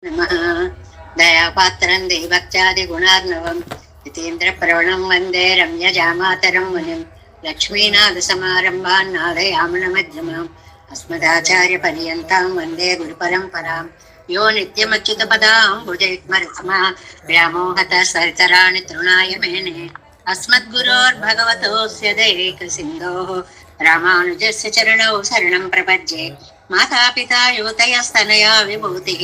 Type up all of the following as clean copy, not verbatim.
नमः। दयापात्रं देवत्यादिगुणार्णवं यतीन्द्रप्रवणं वन्दे रम्यजामातरं मुनिं लक्ष्मीनाथसमारम्भान् नादयामनमध्यमाम् अस्मदाचार्यपर्यन्तां वन्दे गुरुपरम्परां यो नित्यमच्युतपदां भुजयुग्मरुक्मा व्यामोहतः सरितराणि तृणाय मेने अस्मद्गुरोर्भगवतोऽस्य दैकसिन्धोः रामानुजस्य चरणौ शरणं प्रपद्ये मातापिता युवतयस्तनया विभूतिः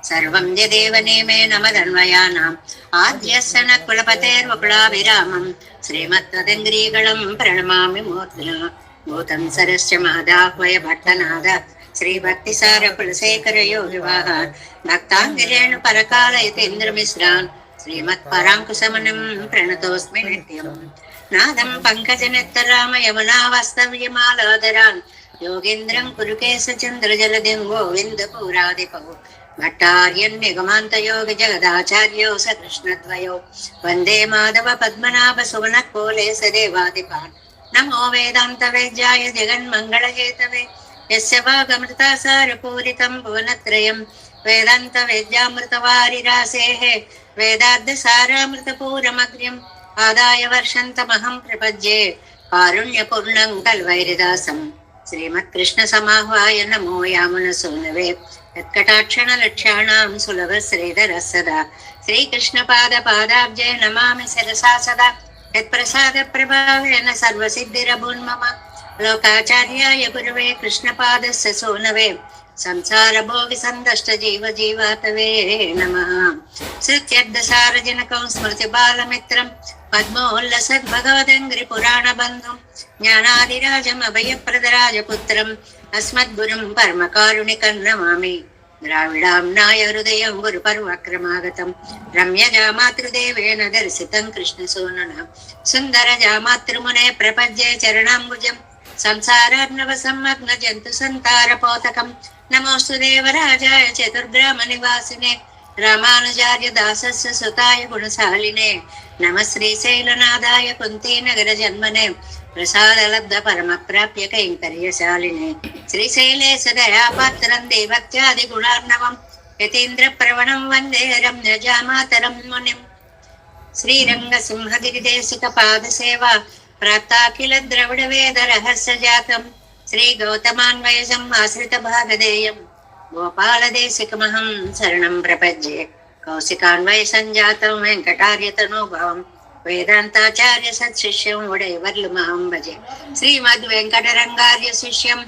सर्वं यदेव नेमेन मदन्वयानाम् आद्यस्य न कुलपतेर्वकुलाभिरामम् श्रीमत्तदङ्ग्रीगणं प्रणमामि मूर्ध्ना भूतं सरस्य मादाह्वय भट्टनाद श्रीभक्तिसार कुलशेखर योगिवाहान् भक्ताङ्गिरेणु परकालयतीन्द्रमिश्रान् श्रीमत्पराङ्कुशमनं प्रणतोऽस्मि नित्यम् नादं पङ्कजनेत्तराम यमुनावास्तव्यमालादरान् योगीन्द्रं कुरुकेशचन्द्रजलदिं गोविन्दपुरादिपौ भट्टार्यन्निगमान्तयोग जगदाचार्यो स कृष्णद्वयो वन्दे माधव पद्मनाभ सुवनकोले स देवादिपान् नमो वेदान्तवेद्याय जगन्मङ्गलहेतवे यस्य वागमृतासारपूरितं भुवनत्रयं वेदान्तवेद्यामृतवारिरासेः वेदार्थसारामृतपूरमग्र्यम् आदाय वर्षन्तमहं प्रपद्ये कारुण्यपूर्णं कल्वैरिदासम् श्रीमत्कृष्णसमाह्वाय नमो यामुनसूनवे यत्कटाक्षणलक्ष्याणां सुलभश्रीधरः सदा श्रीकृष्णपादपादाब्जे नमामि शिरसा सदा यत्प्रसादप्रभावेन सर्वसिद्धिरभून्मम लोकाचार्याय गुरुवे कृष्णपादस्य सूनवे संसारभोगिसन्दष्टजीवजीवातवे नमः। श्रुत्यर्थसारजनकं स्मृतिबालमित्रं पद्मोल्लसद्भगवदङ्घ्रिपुराणबन्धुं ज्ञानादिराजमभयप्रदराजपुत्रम् अस्मद्गुरुं परमकारुणिकं नमामि। द्राविडाम्नाय हृदयं गुरुपर्वक्रमागतं रम्यजामातृदेवेन दर्शितं कृष्णसूनुना सुन्दरजामातृमुने प्रपद्ये चरणाम्बुजं संसारार्णवसंमग्नजन्तु सन्तारपोतकं नमोऽस्तु देवराजाय चतुर्ग्रामनिवासिने रामानुजार्य दासस्य सुताय गुणशालिने नमः श्रीशैलनादाय कुन्तीनगरजन्मने प्रसादलब्ध परमप्राप्य कैङ्कर्यशालिने श्रीशैले सदयापात्रं देवत्यादिगुणार्णवं यतीन्द्रप्रवणं वन्दे रम्यजामातरं मुनिम्। श्रीरङ्गसिंहगिरिदेशिकपादसेवा प्राप्ताखिल द्रविडवेदरहस्यजातं श्रीगौतमान्वयजम् आश्रितभागधेयं गोपालदेशिकमहं शरणं प्रपद्ये कौशिकान्वयसञ्जातं वेङ्कटार्यतनोभवं वेदान्ताचार्य सत्शिष्यं वडेवर्लुमहं भजे श्रीमद्वेङ्कटरङ्गार्य शिष्यं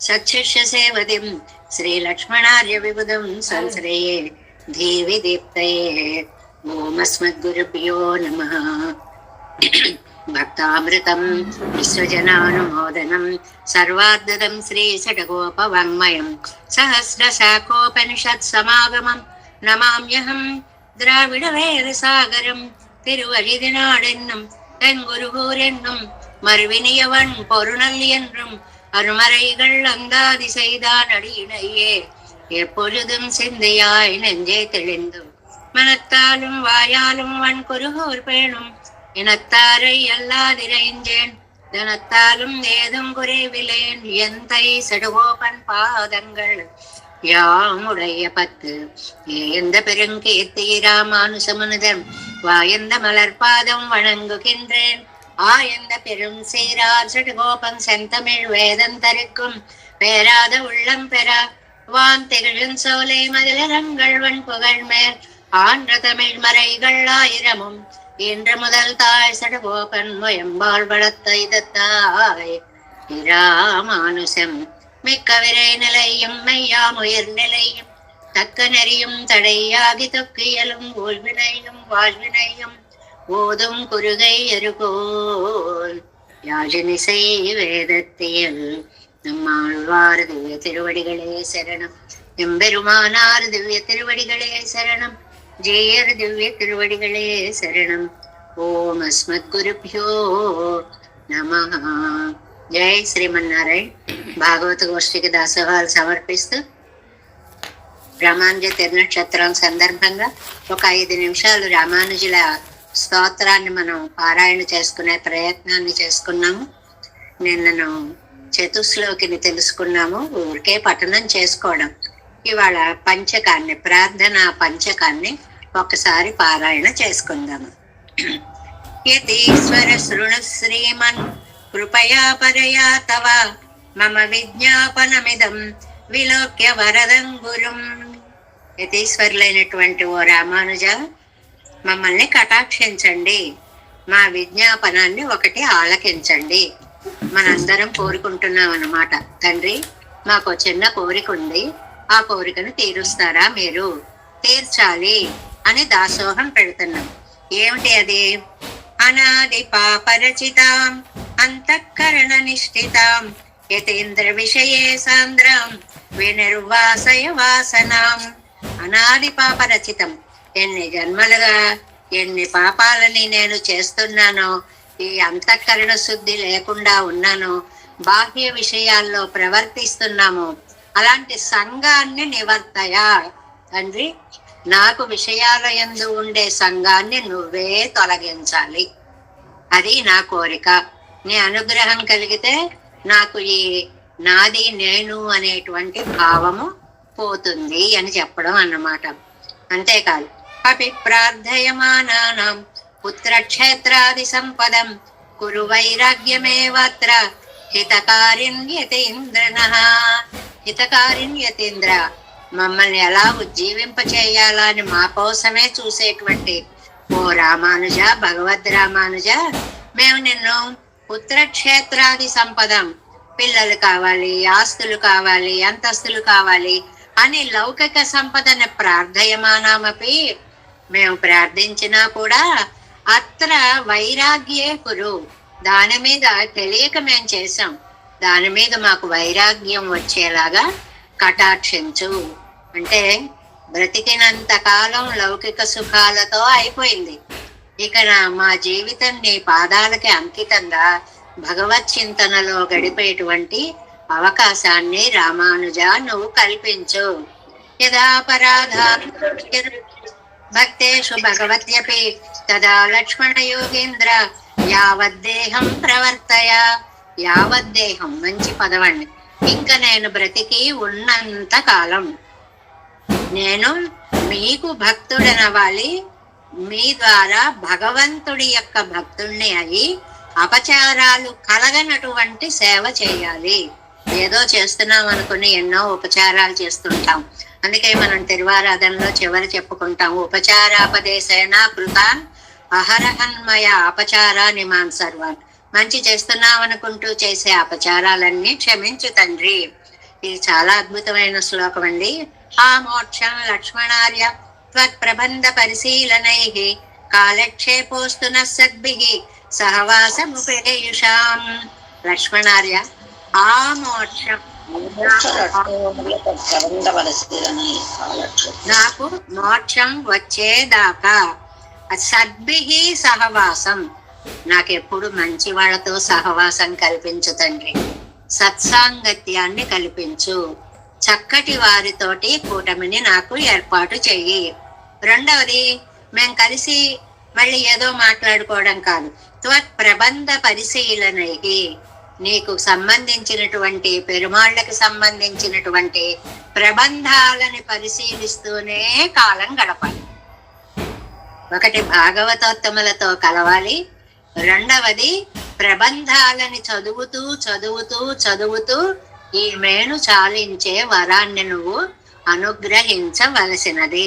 सत्शिष्य सेवदिं श्रीलक्ष्मणार्य विबुधं संश्रये धीवि दीप्तये ओमस्मद्गुरुभ्यो नमः। भक्तामृतं विश्वजनानुमोदनं सर्वार्धदं श्रीषड्गोपवाङ्मयं सहस्रशाखोपनिषत्समागमं नमाम्यहं द्राविडवेदसागरं திருவழிதினாடென்னும் தன் குருகூர் என்னும் மறுவினியவன் பொருணல் என்றும் அருமறைகள் அந்தாதி செய்தான் அடியினையே எப்பொழுதும் சிந்தையாய் நெஞ்சே தெளிந்தும் மனத்தாலும் வாயாலும் வன் குருகூர் பேணும் இனத்தாரை அல்லாதிரைஞ்சேன் தனத்தாலும் ஏதும் குறைவிலேன் எந்தை சடுகோபன் பாதங்கள் யாமுடைய பத்து ஏந்த பெருங்கீர்த்தி ராமானுசமுனிதன் வாயந்த மலர்பாதம் வணங்குகின்றேன் ஆயந்த பெரும் சீரார் சடுகோபன் செந்தமிழ் வேதந்தரிக்கும் பேராத உள்ளம் பெறா வான் திகழும் சோலை மதிலரங்கள் வன் புகழ் மேல் ஆன்ற தமிழ் மறைகள் ஆயிரமும் இன்று முதல் தாய் சடுகோபன் முயம்பால் வளர்த்த இதத்தாய் இராமானுசம் மிக்க விரை நிலையும் மெய்யாமுயிர் நிலையும் தக்க நெறியும் தடையாகி தொக்கியலும் ஊழ்வினையும் வாழ்வினையும் ஓதும் குருகை அருகோல் யாழினிசை வேதத்தியல் நம்மாழ்வார் திவ்ய திருவடிகளே சரணம் எம்பெருமானார் திவ்ய திருவடிகளே சரணம் ஜெயர் திவ்ய திருவடிகளே சரணம் ஓம் அஸ்மத்குருப்யோ நமः। జై శ్రీమన్నారాయణ భాగవత గోష్ఠికి దాసోహాలు సమర్పిస్తూ రామానుజ తిరునక్షత్రం సందర్భంగా ఒక 5 నిమిషాలు రామానుజుల స్తోత్రాన్ని మనం పారాయణ చేసుకునే ప్రయత్నాన్ని చేసుకున్నాము. నిన్నను చతుశ్లోకిని తెలుసుకున్నాము. ఊరికే పఠనం చేసుకోవడం, ఇవాళ పంచకాన్ని, ప్రార్థనా పంచకాన్ని ఒకసారి పారాయణ చేసుకుందాము. యతీశ్వర శృణు శ్రీమన్ కృపయా పరయా తవ మమ విజ్ఞాపనమిదం విలోక్య వరదం గురుం. యతీశ్వరులైనటువంటి ఓ రామానుజ, మమ్మల్ని కటాక్షించండి, మా విజ్ఞాపనాన్ని ఒకటి ఆలకించండి. మనందరం కోరుకుంటున్నాం అన్నమాట. తండ్రి, మాకు చిన్న కోరిక ఉంది, ఆ కోరికను తీరుస్తారా మీరు? తీర్చాలి అని దాసోహం పెడుతున్నాం. ఏమిటి అది? అనాది పాపరచితాం అంతఃకరణ నిష్ఠితాం యతేంద్ర విషయే సాంద్రం వినిర్వాసయ వాసనాం. అనాది పాపరచితం, ఎన్ని జన్మలుగా ఎన్ని పాపాలని నేను చేస్తున్నానో, ఈ అంతఃకరణ శుద్ధి లేకుండా ఉన్నాను, బాహ్య విషయాల్లో ప్రవర్తిస్తున్నాము. అలాంటి సంఘాన్ని నివర్తయ తండ్రి, నాకు విషయాల యందు ఉండే సంఘాన్ని నువ్వే తొలగించాలి. అది నా కోరిక. నీ అనుగ్రహం కలిగితే నాకు ఈ నాది నేను అనేటువంటి భావము పోతుంది అని చెప్పడం అన్నమాట. అంతేకాదు, అపి ప్రార్థయమానానాం పుత్రక్షేత్రాది సంపదం కురు వైరాగ్యమేవత్ర హితకారిణ్యతేంద్రనః. హితకారిణ్యతేంద్ర, మమ్మల్ని ఎలా ఉజ్జీవింప చేయాలా అని మా కోసమే చూసేటువంటి ఓ రామానుజ, భగవద్ రామానుజ, మేము నిన్ను పుత్రక్షేత్రాది సంపదం, పిల్లలు కావాలి, ఆస్తులు కావాలి, అంతస్తులు కావాలి అని లౌకిక సంపదను ప్రార్థయమానామపి, మేము ప్రార్థించినా కూడా అత్ర వైరాగ్యే కురు, దాని మీద తెలియక మేము చేసాం, దాని మీద మాకు వైరాగ్యం వచ్చేలాగా కటాక్షించు. అంటే బ్రతికినంత కాలం లౌకిక సుఖాలతో అయిపోయింది. ఇక మా జీవితం నీ పాదాలకి అంకితంగా భగవత్ చింతనలో గడిపేటువంటి అవకాశాన్ని రామానుజ నువ్వు కల్పించు. యదాపరాధ భక్తేషు భగవత్యపి తదా లక్ష్మణ యోగేంద్ర యావద్దేహం ప్రవర్తయ. యావద్దేహం మంచి పదవండి. ఇంకా నేను బ్రతికి ఉన్నంత కాలం నేను మీకు భక్తుడనవాలి, మీ ద్వారా భగవంతుడి యొక్క భక్తుణ్ణి అయి అపచారాలు కలగనటువంటి సేవ చేయాలి. ఏదో చేస్తున్నాం అనుకుని ఎన్నో ఉపచారాలు చేస్తుంటాం. అందుకే మనం తిరువారాధనలో చివరి చెప్పుకుంటాం, ఉపచారాపదేశేన కృతాన్ అహరహన్మయ అపచారాన్ని మాన్ సర్వాన్. మంచి చేస్తున్నాం అనుకుంటూ చేసే అపచారాలన్నీ క్షమించు తండ్రి. ఇది చాలా అద్భుతమైన శ్లోకం అండి. ఆ మోక్షం లక్ష్మణార్య త్వత్ప్రబంధ పరిశీలనై కాలక్షేపోస్తు సద్భిః సహవాసముపేయుషాం. లక్ష్మణార్య, ఆ మోక్షం నాకు మోక్షం వచ్చేదాకా సద్భిః సహవాసం, నాకెప్పుడు మంచి వాళ్ళతో సహవాసం కల్పించు తండ్రి. సత్సాంగత్యాన్ని కల్పించు. చక్కటి వారితోటి కూటమిని నాకు ఏర్పాటు చెయ్యి. రెండవది, మేము కలిసి మళ్ళీ ఏదో మాట్లాడుకోవడం కాదు, త్వత్ ప్రబంధ పరిశీలనకి, నీకు సంబంధించినటువంటి పెరుమాళ్ళకి సంబంధించినటువంటి ప్రబంధాలని పరిశీలిస్తూనే కాలం గడపాలి. ఒకటి భాగవతోత్తములతో కలవాలి, రెండవది ప్రబంధాలని చదువుతూ చదువుతూ చదువుతూ ఈ మేను చాలించే వరాన్ని నువ్వు అనుగ్రహించవలసినది.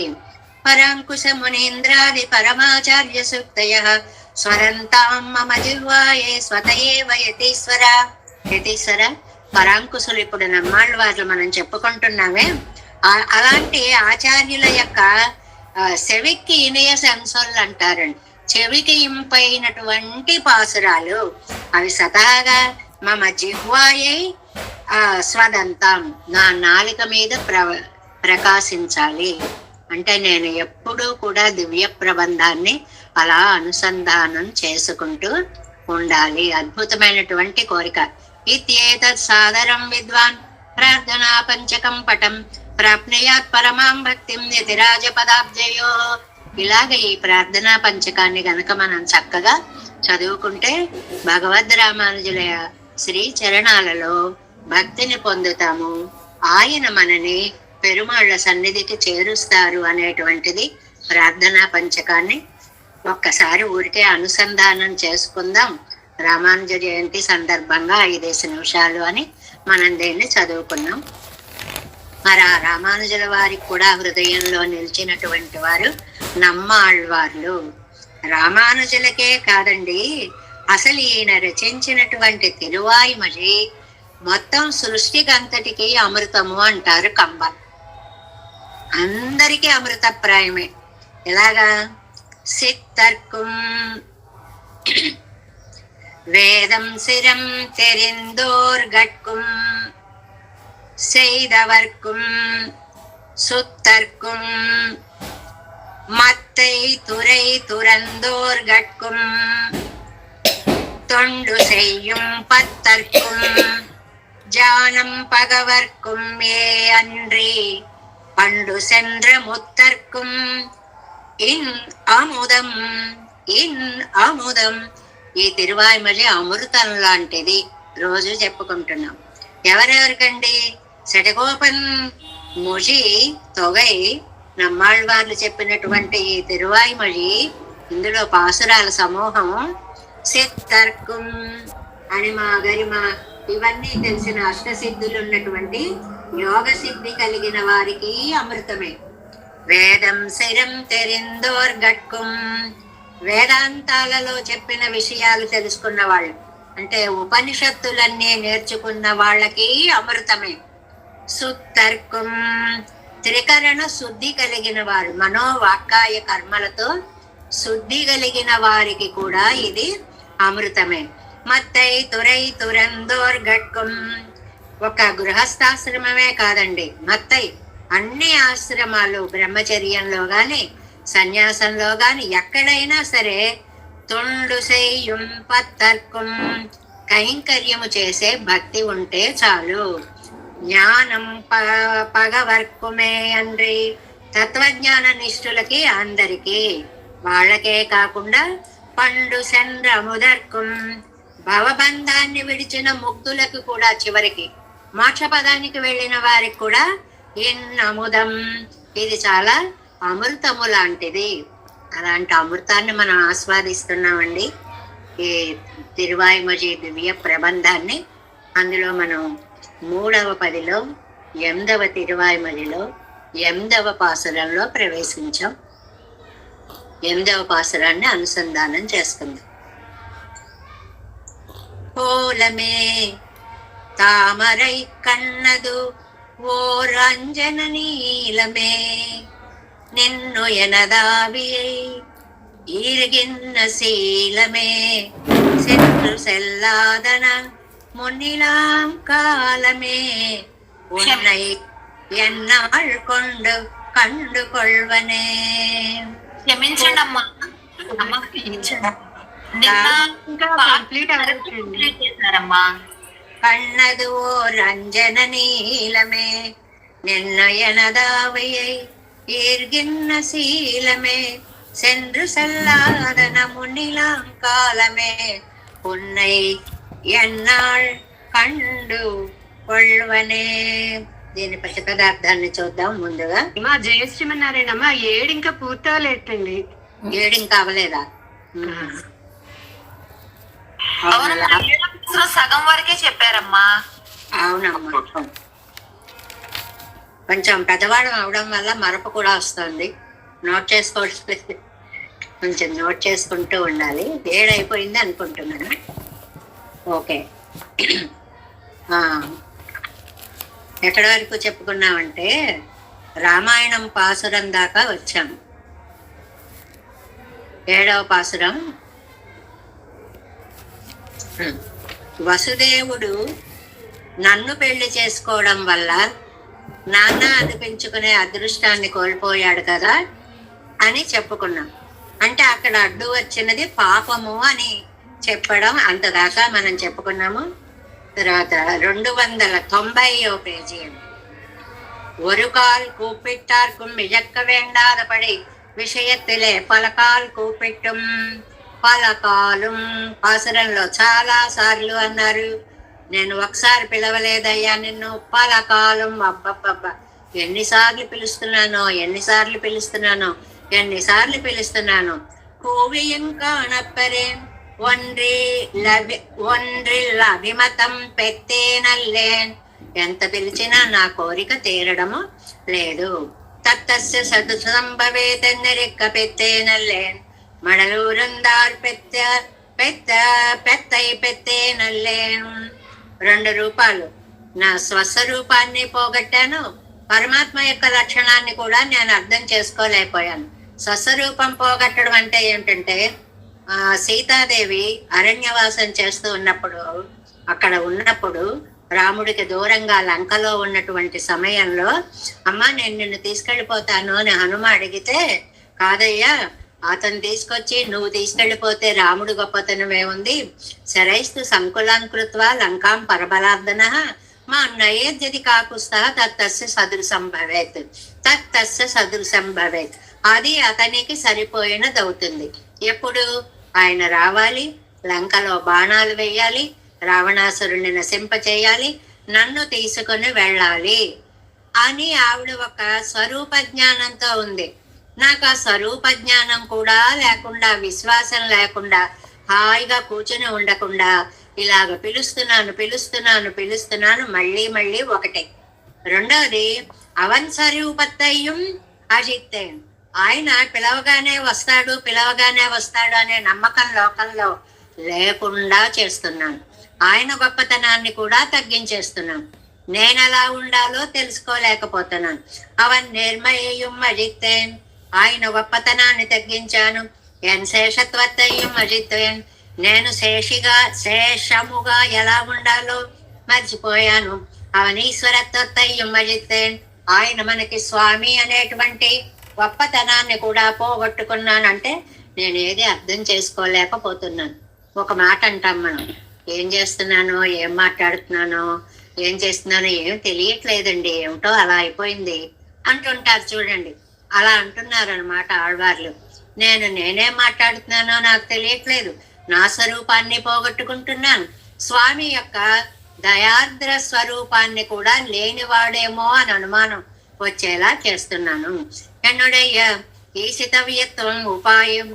పరాంకుశ మునీంద్రాది పరమాచార్య సూక్తయః స్వరంతాం మమ జిహ్వాయే స్వతయేవ యతీశ్వర. యతీశ్వర, పరాంకుశులు ఇప్పుడు నమ్మాళ్ళ వాళ్ళు మనం చెప్పుకుంటున్నామే, అలాంటి ఆచార్యుల యొక్క చెవికి ఇనయ సంసోళ్ళు అంటారండి. చెవికి ఇంపైనటువంటి పాసురాలు అవి సతహాగా మమ జిహ్వాయై స్వదంతం, నా నాలుక మీద ప్రకాశించాలి. అంటే నేను ఎప్పుడూ కూడా దివ్య ప్రబంధాన్ని అలా అనుసంధానం చేసుకుంటూ ఉండాలి. అద్భుతమైనటువంటి కోరిక. ఇత్యేతత్ సాదరం విద్వాన్ ప్రార్థనా పంచకం పటం ప్రాప్నుయాత్ పరమాం భక్తిం యతిరాజ పదాబ్జయో. ఇలాగ ఈ ప్రార్థనా పంచకాన్ని గనక మనం చక్కగా చదువుకుంటే భగవద్ రామానుజుల శ్రీ చరణాలలో భక్తిని పొందుతాము. ఆయన మనని పెరుమాళ్ళ సన్నిధికి చేరుస్తారు అనేటువంటిది ప్రార్థనా పంచకాన్ని ఒక్కసారి ఊరికే అనుసంధానం చేసుకుందాం. రామానుజ జయంతి సందర్భంగా 5 నిమిషాలు అని మనం దీన్ని చదువుకున్నాం. మరి ఆ రామానుజుల వారికి కూడా హృదయంలో నిలిచినటువంటి వారు నమ్మాళ్వార్లు. రామానుజులకే కాదండి, అసలు ఈయన రచించినటువంటి తిరువాయిమొഴി మొత్తం సృష్టికంతటికి అమృతము అంటారు కంబన్. అందరికీ అమృతప్రాయమే. ఎలాగా? సిత్తర్కుం వేదం సిరం తెరిందోర్గట్కుం செய்தவர்க்கும் சுத்தர்க்கும் மத்தை துறை துறந்தோர்கட்கும் தொண்டு செய்யும் பத்தர்க்கும் ஜானம் பகவர்க்கும் அன்றி பண்டு சென்ற முத்தர்க்கும் ఇన్ అముదం ఈ తిరువాయిమొഴి అమృతం లాంటిది. రోజు చెప్పుకుంటున్నాం. ఎవరెవరికండి? శటగోపన్ మొഴి తొగై నమ్మాళ్వార్లు చెప్పినటువంటి ఈ తిరువాయిమొഴి, ఇందులో పాసురాల సమూహం సిత్తర్కుం అణిమ గరిమ ఇవన్నీ తెలిసిన అష్టసిద్ధులు ఉన్నటువంటి యోగ సిద్ధి కలిగిన వారికి అమృతమే. వేదం శిరం తెరిందోర్గట్కుం వేదాంతాలలో చెప్పిన విషయాలు తెలుసుకున్న వాళ్ళు, అంటే ఉపనిషత్తులన్నీ నేర్చుకున్న వాళ్ళకి అమృతమే. సుత్తర్కుం త్రికరణ శుద్ధి కలిగిన వారు, మనోవాక్కాయ కర్మలతో శుద్ధి కలిగిన వారికి కూడా ఇది అమృతమే. మత్తై తురై తురందోర్గట్కుం ఒక గృహస్థాశ్రమమే కాదండి, మత్తై అన్ని ఆశ్రమాలు, బ్రహ్మచర్యంలో గాని సన్యాసంలో గాని ఎక్కడైనా సరే తొండు సెయ్యుం పత్తర్కుం కైంకర్యము చేసే భక్తి ఉంటే చాలు. జ్ఞానం పగవర్కుమే అండ్రి తత్వజ్ఞాన నిష్ఠులకి అందరికీ, వాళ్ళకే కాకుండా పండు చంద్రముదర్కుం భవబంధాన్ని విడిచిన ముక్తులకు కూడా, చివరికి మోక్షపదానికి వెళ్ళిన వారికి కూడా అముదం ఇది చాలా అమృతము లాంటిది. అలాంటి అమృతాన్ని మనం ఆస్వాదిస్తున్నామండి ఈ తిరువాయిమొഴి దివ్య ప్రబంధాన్ని. అందులో మనం 3వ పదిలో 8వ తిరువాయిమొഴിలో 8వ పాసురంలో ప్రవేశించాం. 8వ పాసురాన్ని అనుసంధానం చేసుకుందాం. పోలమే తామరై కన్నదు ఓర్ అంజన నీలమే నిన్ను ఎనదావియై ఈరగిన్న శీలమే சென்று செல்லாதன முன்னிலாம் காலமே உன்னை ఎన్నాள் கொண்டு కండు కొల్వనే. క్షమించండి అమ్మా, చేశారమ్మా. కన్నదు ఓ రంజన నీలమే నిన్ను ఎనదావయ్యై ఈర్గిన్న శీలమే சென்று செல்லாதன முன்னிலாம் காலமே உன்னை ఎన్నాళ్ కండు కొల్వనే. దీని ప్రతిపదార్థాన్ని చూద్దాం. ముందుగా మా జయశ్రీమన్నారాయణమ్మా 7 ఇంకా పూర్తవలేటండి. 7 ఇంకా అవ్వలేదా? సగం వరకే చెప్పారమ్మా. అవునమ్మా, కొంచెం పెద్దవాడు అవడం వల్ల మరపు కూడా వస్తుంది. నోట్ చేసుకోవచ్చు, కొంచెం నోట్ చేసుకుంటూ ఉండాలి. 7 అయిపోయింది అనుకుంటున్నాను. ఓకే, ఎక్కడి వరకు చెప్పుకున్నామంటే రామాయణం పాసురం దాకా వచ్చాము. 7వ పాసురం. వసుదేవుడు నన్ను పెళ్లి చేసుకోవడం వల్ల నాన్న అనిపించుకునే అదృష్టాన్ని కోల్పోయాడు కదా అని చెప్పుకున్నాం. అంటే అక్కడ అడ్డు వచ్చినది పాపము అని చెప్పడం, అంతదాకా మనం చెప్పుకున్నాము. తర్వాత 290వ పేజీ. ஒரு கால் கூப்பிட்டார்க்கும் இழக்க வேண்டாதபடி விஷயத்திலே పలకాల్ కూపిట్టం పలకాలం. పాసురంలో చాలా సార్లు అన్నారు, నేను ఒకసారి పిలవలేదయ్యా నిన్ను, పలకాలం. అబ్బబ్బబ్బ, என்னிசார்లు పిలుస్తున్నానో கோவியம் காணப்பரேன் ఒండ్రిల్ల అభిమతం పెట్టేనల్లేన్. ఎంత పిలిచినా నా కోరిక తీరడము లేదు. తత్తస్య సదుసంభవేతెన్నరెక్క పెట్టేనల్లేన్. మడలూరందార్ పెట్టేనల్లేన్. 2 రూపాలు. నా స్వస్వరూపాన్ని పోగొట్టాను, పరమాత్మ యొక్క లక్షణాన్ని కూడా నేను అర్థం చేసుకోలేకపోయాను. స్వస్వరూపం పోగొట్టడం అంటే ఏమిటంటే, సీతాదేవి అరణ్యవాసం చేస్తూ ఉన్నప్పుడు రాముడికి దూరంగా లంకలో ఉన్నటువంటి సమయంలో, అమ్మ నేను నిన్ను తీసుకెళ్ళిపోతాను అని హనుమ అడిగితే, కాదయ్యా అతను తీసుకొచ్చి నువ్వు తీసుకెళ్ళిపోతే రాముడు గొప్పతనం ఏముంది, శరైస్తు సంకులాన్ కృత్వా లంకాం పరబలార్దన మా నయేద్యది కాకుస్తా తత్తస్య సదృశం భవేత్. అది అతనికి సరిపోయినదవుతుంది. ఎప్పుడు ఆయన రావాలి, లంకలో బాణాలు వేయాలి, రావణాసురుణ్ణి నశింపచేయాలి, నన్ను తీసుకుని వెళ్ళాలి అని ఆవిడ ఒక స్వరూప జ్ఞానంతో ఉంది. నాకు ఆ స్వరూప జ్ఞానం కూడా లేకుండా, విశ్వాసం లేకుండా, హాయిగా కూర్చుని ఉండకుండా ఇలాగ పిలుస్తున్నాను మళ్ళీ ఒకటే. రెండవది అవన్ స్వరూపత్తయ్యం అజిత్తేన్. ఆయన పిలవగానే వస్తాడు అనే నమ్మకం లోకంలో లేకుండా చేస్తున్నాను. ఆయన గొప్పతనాన్ని కూడా తగ్గించేస్తున్నాను. నేను ఎలా ఉండాలో తెలుసుకోలేకపోతున్నాను. అవన్ నిర్మయం అజిత్తేన్. ఆయన గొప్పతనాన్ని తగ్గించాను. ఎన్ శేషత్వత్తయ్యం అజిత్తేన్. నేను శేషముగా ఎలా ఉండాలో మర్చిపోయాను. అవనీశ్వరత్వత్తయ్యం అజిత్తేన్. ఆయన మనకి స్వామి అనేటువంటి గొప్పతనాన్ని కూడా పోగొట్టుకున్నానంటే నేను ఏది అర్థం చేసుకోలేకపోతున్నాను. ఒక మాట అంటాం మనం, ఏం చేస్తున్నానో, ఏం మాట్లాడుతున్నానో, ఏం చేస్తున్నానో ఏం తెలియట్లేదండి, ఏమిటో అలా అయిపోయింది అంటుంటారు చూడండి. అలా అంటున్నారు అనమాట ఆళ్వార్లు. నేనేం మాట్లాడుతున్నానో నాకు తెలియట్లేదు, నా స్వరూపాన్ని పోగొట్టుకుంటున్నాను. స్వామి యొక్క దయార్ద్ర స్వరూపాన్ని కూడా లేనివాడేమో అని అనుమానం వచ్చేలా చేస్తున్నాను. என்னுடைய ஈசிதவியத்துவம் உபாயம்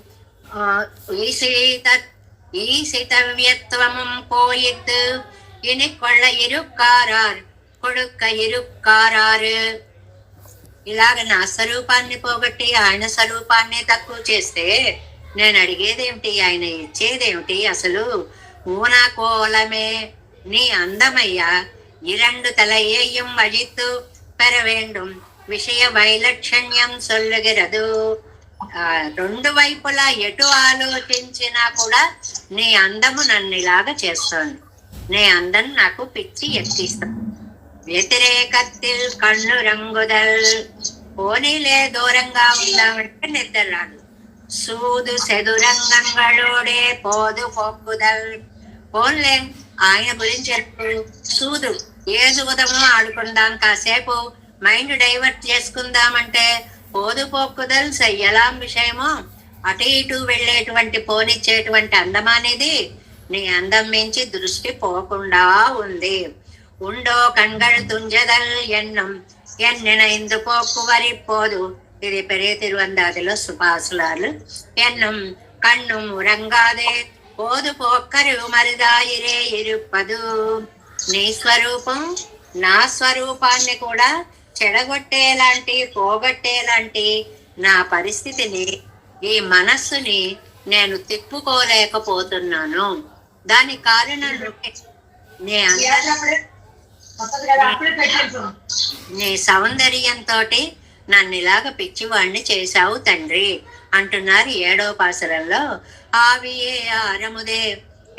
ஈசிதவியத்துவமும் போயிட்டு இனி கொள்ள இருக்காரார் கொடுக்க இருக்காరారు. ఇలాగ నా స్వరూపాన్ని పోగొట్టి ఆయన స్వరూపాన్ని తక్కువ చేస్తే నేను అడిగేదేమిటి, ఆయన ఇచ్చేదేమిటి? అసలు ఊనా కోలమే నీ అందమయ్యా, 2 தலையையும் அழித்து பெற வேண்டும், విషయ వైలక్షణ్యం సొల్లుగిరదు. 2 వైపులా ఎటు ఆలోచించినా కూడా నీ అందము నన్ను ఇలాగా చేస్తోంది. నీ అందం నాకు పిచ్చి ఎక్కిస్తుంది. వ్యతిరేకత్తిల్ కన్ను రంగుదల్. పోనీలే దూరంగా ఉందామంటే నిద్ర రాదు. సూదు సెదురంగంగళోడే పోదు పొక్కుదల్. పోన్లే ఆయన గురించి సూదు ఏ సూదమో ఆడుకుందాం, కాసేపు మైండ్ డైవర్ట్ చేసుకుందామంటే పోదు పోక్కుదల్ సయ్యలాం విషయమో. అటు ఇటు వెళ్ళేటువంటి పోనిచ్చేటువంటి అందం అనేది నీ అందం మించి దృష్టి పోకుండా ఉంది. ఉండో కண்கள் துஞ்சதல் என்னும் ఎన్నినైందు పోక్కు వరి పోదు. ఇది పెరియ తిరువందాదిలో సుభాసులాలు. ఎన్నుం కన్నుం ఉరంగాదే పోదు పోక్కరు మరిదాయిరే ఇరుపదు. నీ స్వరూపం నా స్వరూపాన్ని కూడా చెడగొట్టేలాంటి, పోగొట్టేలాంటి నా పరిస్థితిని, ఈ మనస్సుని నేను తిప్పుకోలేకపోతున్నాను. దాని కారణం నీ సౌందర్యంతో నన్ను ఇలాగ పిచ్చివాణ్ణి చేశావు తండ్రి అంటున్నారు 7వ పాసురంలో. ఆవియే ఆరముదే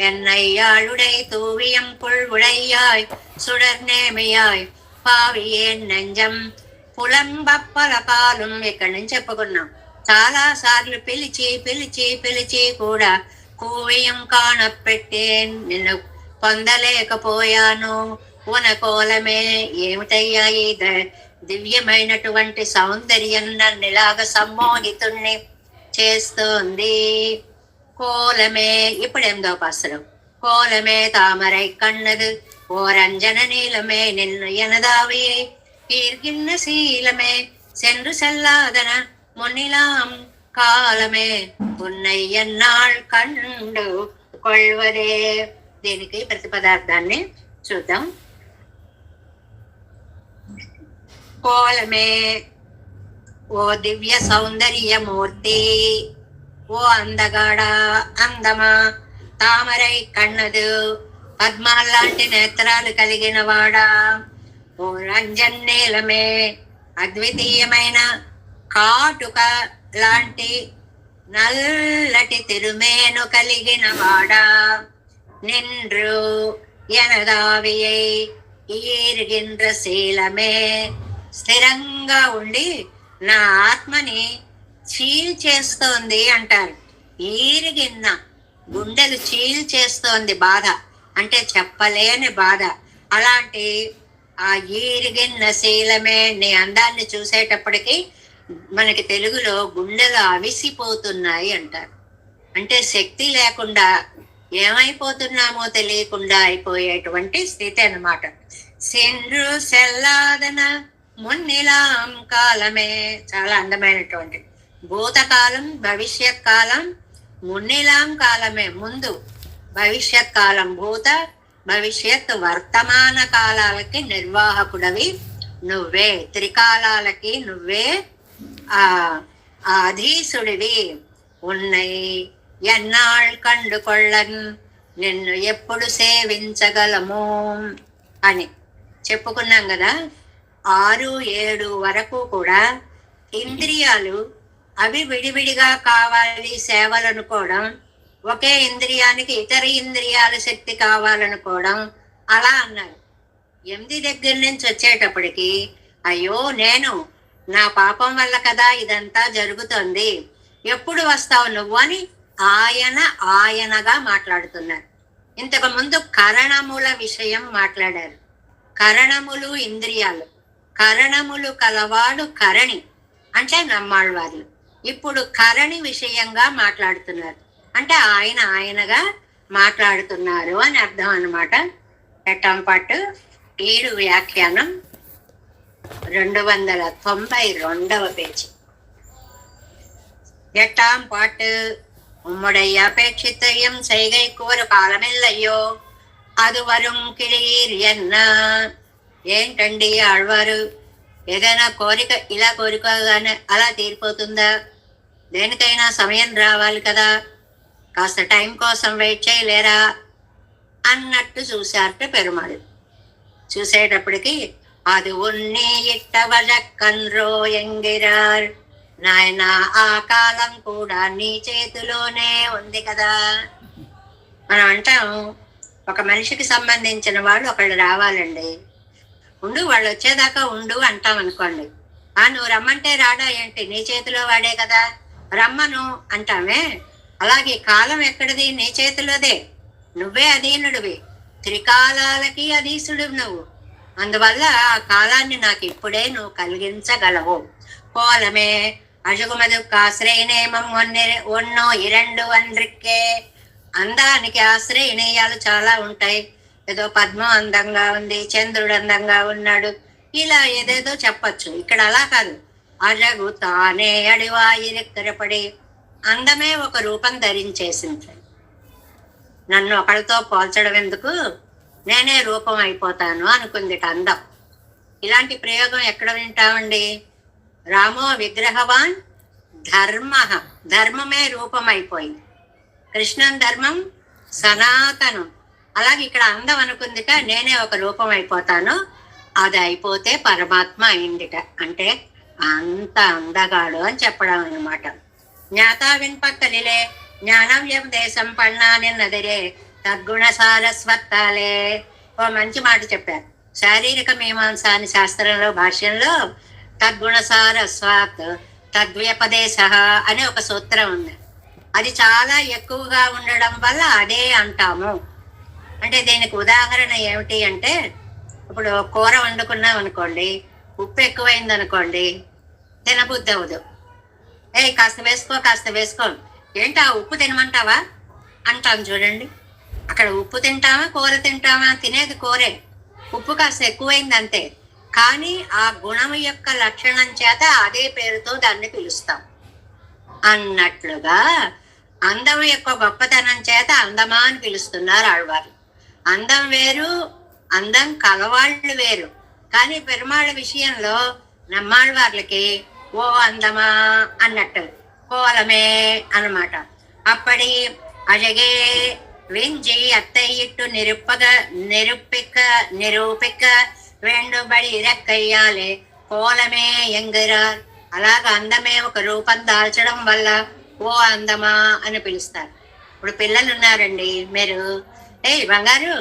ఎన్నయ్యాళుడై తూవియం పుల్వుడయ్యాయ్ సుడర్నేమియాయ్ పావియే నంజం పులంబప్పల పాలం. ఇక్కడి నుంచి చెప్పుకున్నాం. చాలా సార్లు పిలిచి కూడా కూవియం కానపెట్టే నిన్ను పొందలేకపోయాను. కోలమే ఏమిటయ్యా ఈ దివ్యమైనటువంటి సౌందర్యం నన్నులాగ సమ్మోహితుణ్ణి చేస్తోంది. కోలమే. ఇప్పుడు 8వ పాసురం. కోలమే తామరై కన్నదు ఓరంజన నీలమే నిన్ను ఎనదావియే ஈர்கின்ற சீலமே சென்று செல்லாதன முன்னிலாம் కాలమే ఉన్నై ఎన్నాళ్ కండు కొల్వరే. దీనికి ప్రతిపదార్థాన్ని చూద్దాం. కోలమే ఓ దివ్య సౌందర్యమూర్తి, ఓ అందగాడ అందమా, తామరై కన్నదు పద్మాల్లాంటి నేత్రాలు కలిగిన వాడా, ఓ రంజన్నేలమే అద్వితీయమైన కాటుక లాంటి నల్లటి తిరుమేను కలిగిన వాడా, నిండ్రు ఎనదావియై ఈరిగింద్ర శీలమే స్థిరంగా ఉండి నా ఆత్మని చీల్చేస్తోంది అంటారు. ఈరిగిన్న గుండెలు చీల్చేస్తోంది బాధ, అంటే చెప్పలేని బాధ. అలాంటి ఆ ఈరిగిన్న శీలమే నీ అందాన్ని చూసేటప్పటికి మనకి తెలుగులో గుండెలు అవిసిపోతున్నాయి అంటారు. అంటే శక్తి లేకుండా ఏమైపోతున్నామో తెలియకుండా అయిపోయేటువంటి స్థితి అన్నమాట. సెండ్రు సెల్లాదన మున్నిలాం కాలమే, చాలా అందమైనటువంటి భూతకాలం భవిష్యత్ కాలం, మున్నిలాం కాలమే ముందు, భవిష్యత్ కాలం భూత భవిష్యత్ వర్తమాన కాలాలకి నిర్వాహకుడవి నువ్వే, త్రికాలాలకి నువ్వే అధీసుడివి. ఉన్నై ఎన్నాళ్ కండు కొళ్ళన్ నిన్ను ఎప్పుడు సేవించగలము అని చెప్పుకున్నాం కదా. 6, 7 వరకు కూడా ఇంద్రియాలు అవి విడివిడిగా కావాలి సేవలనుకోవడం, ఒకే ఇంద్రియానికి ఇతర ఇంద్రియాల శక్తి కావాలనుకోవడం, అలా అన్నారు. 8 దగ్గర నుంచి వచ్చేటప్పటికి అయ్యో నేను నా పాపం వల్ల కదా ఇదంతా జరుగుతుంది, ఎప్పుడు వస్తావు నువ్వు అని ఆయనగా మాట్లాడుతున్నారు. ఇంతకు ముందు కరణముల విషయం మాట్లాడారు. కరణములు ఇంద్రియాలు, కరణములు కలవాడు కరణి అంటే నమ్మాళ్ళవారు. ఇప్పుడు కరణి విషయంగా మాట్లాడుతున్నారు, అంటే ఆయనగా మాట్లాడుతున్నారు అని అర్థం అన్నమాట. ఎట్టంపాటు 7 వ్యాఖ్యానం 292వ పేజీ. எட்டாம் பாட்டு. உம்முடைய அபேட்சித்தையும் செய்கை கூறு காலமில்லையோ அது వரும் కిళీర్ ఎన్న. ఏంటండి ఆళ్వారు, ఏదైనా కోరిక ఇలా కోరికగానే అలా తీరిపోతుందా? దేనికైనా సమయం రావాలి కదా, కాస్త టైం కోసం వెయిట్ చేయలేరా అన్నట్టు చూశారట పెరుమాళ్. చూసేటప్పటికి అది ఉన్ని ఇట్ట వజక్కన్రో ఎంగిరార్, నాయన ఆ కాలం కూడా నీ చేతిలోనే ఉంది కదా. మనం అంటాం ఒక మనిషికి సంబంధించిన వాళ్ళు ఒకళ్ళు రావాలండి, ఉండు వాళ్ళు వచ్చేదాకా ఉండు అంటాం అనుకోండి. నువ్వు రమ్మంటే రాడా ఏంటి, నీ చేతిలో వాడే కదా, రమ్మను అంటామే. అలాగే కాలం ఎక్కడిది, నీ చేతిలోదే, నువ్వే అధీనుడివి, త్రికాలాలకి అధీసుడు నువ్వు. అందువల్ల ఆ కాలాన్ని నాకు ఇప్పుడే నువ్వు కలిగించగలవు. కోలమే అజుగుమదుకు ఆశ్రయనేమం ఒన్నో 2 అన్రిక్కే. అందానికి ఆశ్రయనీయాలు చాలా ఉంటాయి. ఏదో పద్మం అందంగా ఉంది, చంద్రుడు అందంగా ఉన్నాడు, ఇలా ఏదేదో చెప్పచ్చు. ఇక్కడ అలా కాదు. అజగు తానే అడివాయిరెక్కరపడి అందమే ఒక రూపం ధరించేసింది. నన్ను ఒకరితో పోల్చడం ఎందుకు, నేనే రూపం అయిపోతాను అనుకుంది అందం. ఇలాంటి ప్రయోగం ఎక్కడ వింటామండి? రామో విగ్రహవాన్ ధర్మ, ధర్మమే రూపం అయిపోయింది. కృష్ణన్ ధర్మం సనాతనం. అలాగే ఇక్కడ అందం అనుకుందిట, నేనే ఒక రూపం అయిపోతాను, అది అయిపోతే పరమాత్మ అయిందిట. అంటే అంత అందగాడు అని చెప్పడం అనమాట. జ్ఞాతా విన్పక్కలిలే జ్ఞానవ్యం దేశం పన్నా నిన్నదిరే తద్గుణ సారస్వత్తాలే. ఓ మంచి మాట చెప్పారు. శారీరక మీమాంస అని శాస్త్రంలో భాష్యంలో తద్గుణ సారస్వాత్ తద్వ్యపదేశ అనే ఒక సూత్రం ఉంది. అది చాలా ఎక్కువగా ఉండడం వల్ల అదే అంటాము. అంటే దీనికి ఉదాహరణ ఏమిటి అంటే, ఇప్పుడు కూర వండుకున్నాం అనుకోండి, ఉప్పు ఎక్కువైంది అనుకోండి, తినబుద్ధి అవ్వదు. కాస్త వేసుకో, ఏంటి ఆ ఉప్పు తినమంటావా అంటాం చూడండి. అక్కడ ఉప్పు తింటామా కూర తింటామా, తినేది కూరే, ఉప్పు కాస్త ఎక్కువైంది అంతే. కానీ ఆ గుణం యొక్క లక్షణం చేత అదే పేరుతో దాన్ని పిలుస్తాం అన్నట్లుగా అందం యొక్క గొప్పతనం చేత అందమా అని పిలుస్తున్నారు ఆళ్వారు. అందం వేరు, అందం కలవాళ్ళు వేరు. కానీ పెరుమాళ్ళ విషయంలో నమ్మాళ్ళవార్లకి ఓ అందమా అన్నట్టు కోలమే అన్నమాట. అప్పటి అజగే వెంజి అత్తయ్యిట్టు నిరూపిక వేండుబడి ఇరక్కయ్యాలే కోలమే ఎంగిరార్. అలాగ అందమే ఒక రూపం దాల్చడం వల్ల ఓ అందమా అని పిలుస్తారు. ఇప్పుడు పిల్లలు ఉన్నారండి, మీరు ఏయ్ బంగారు,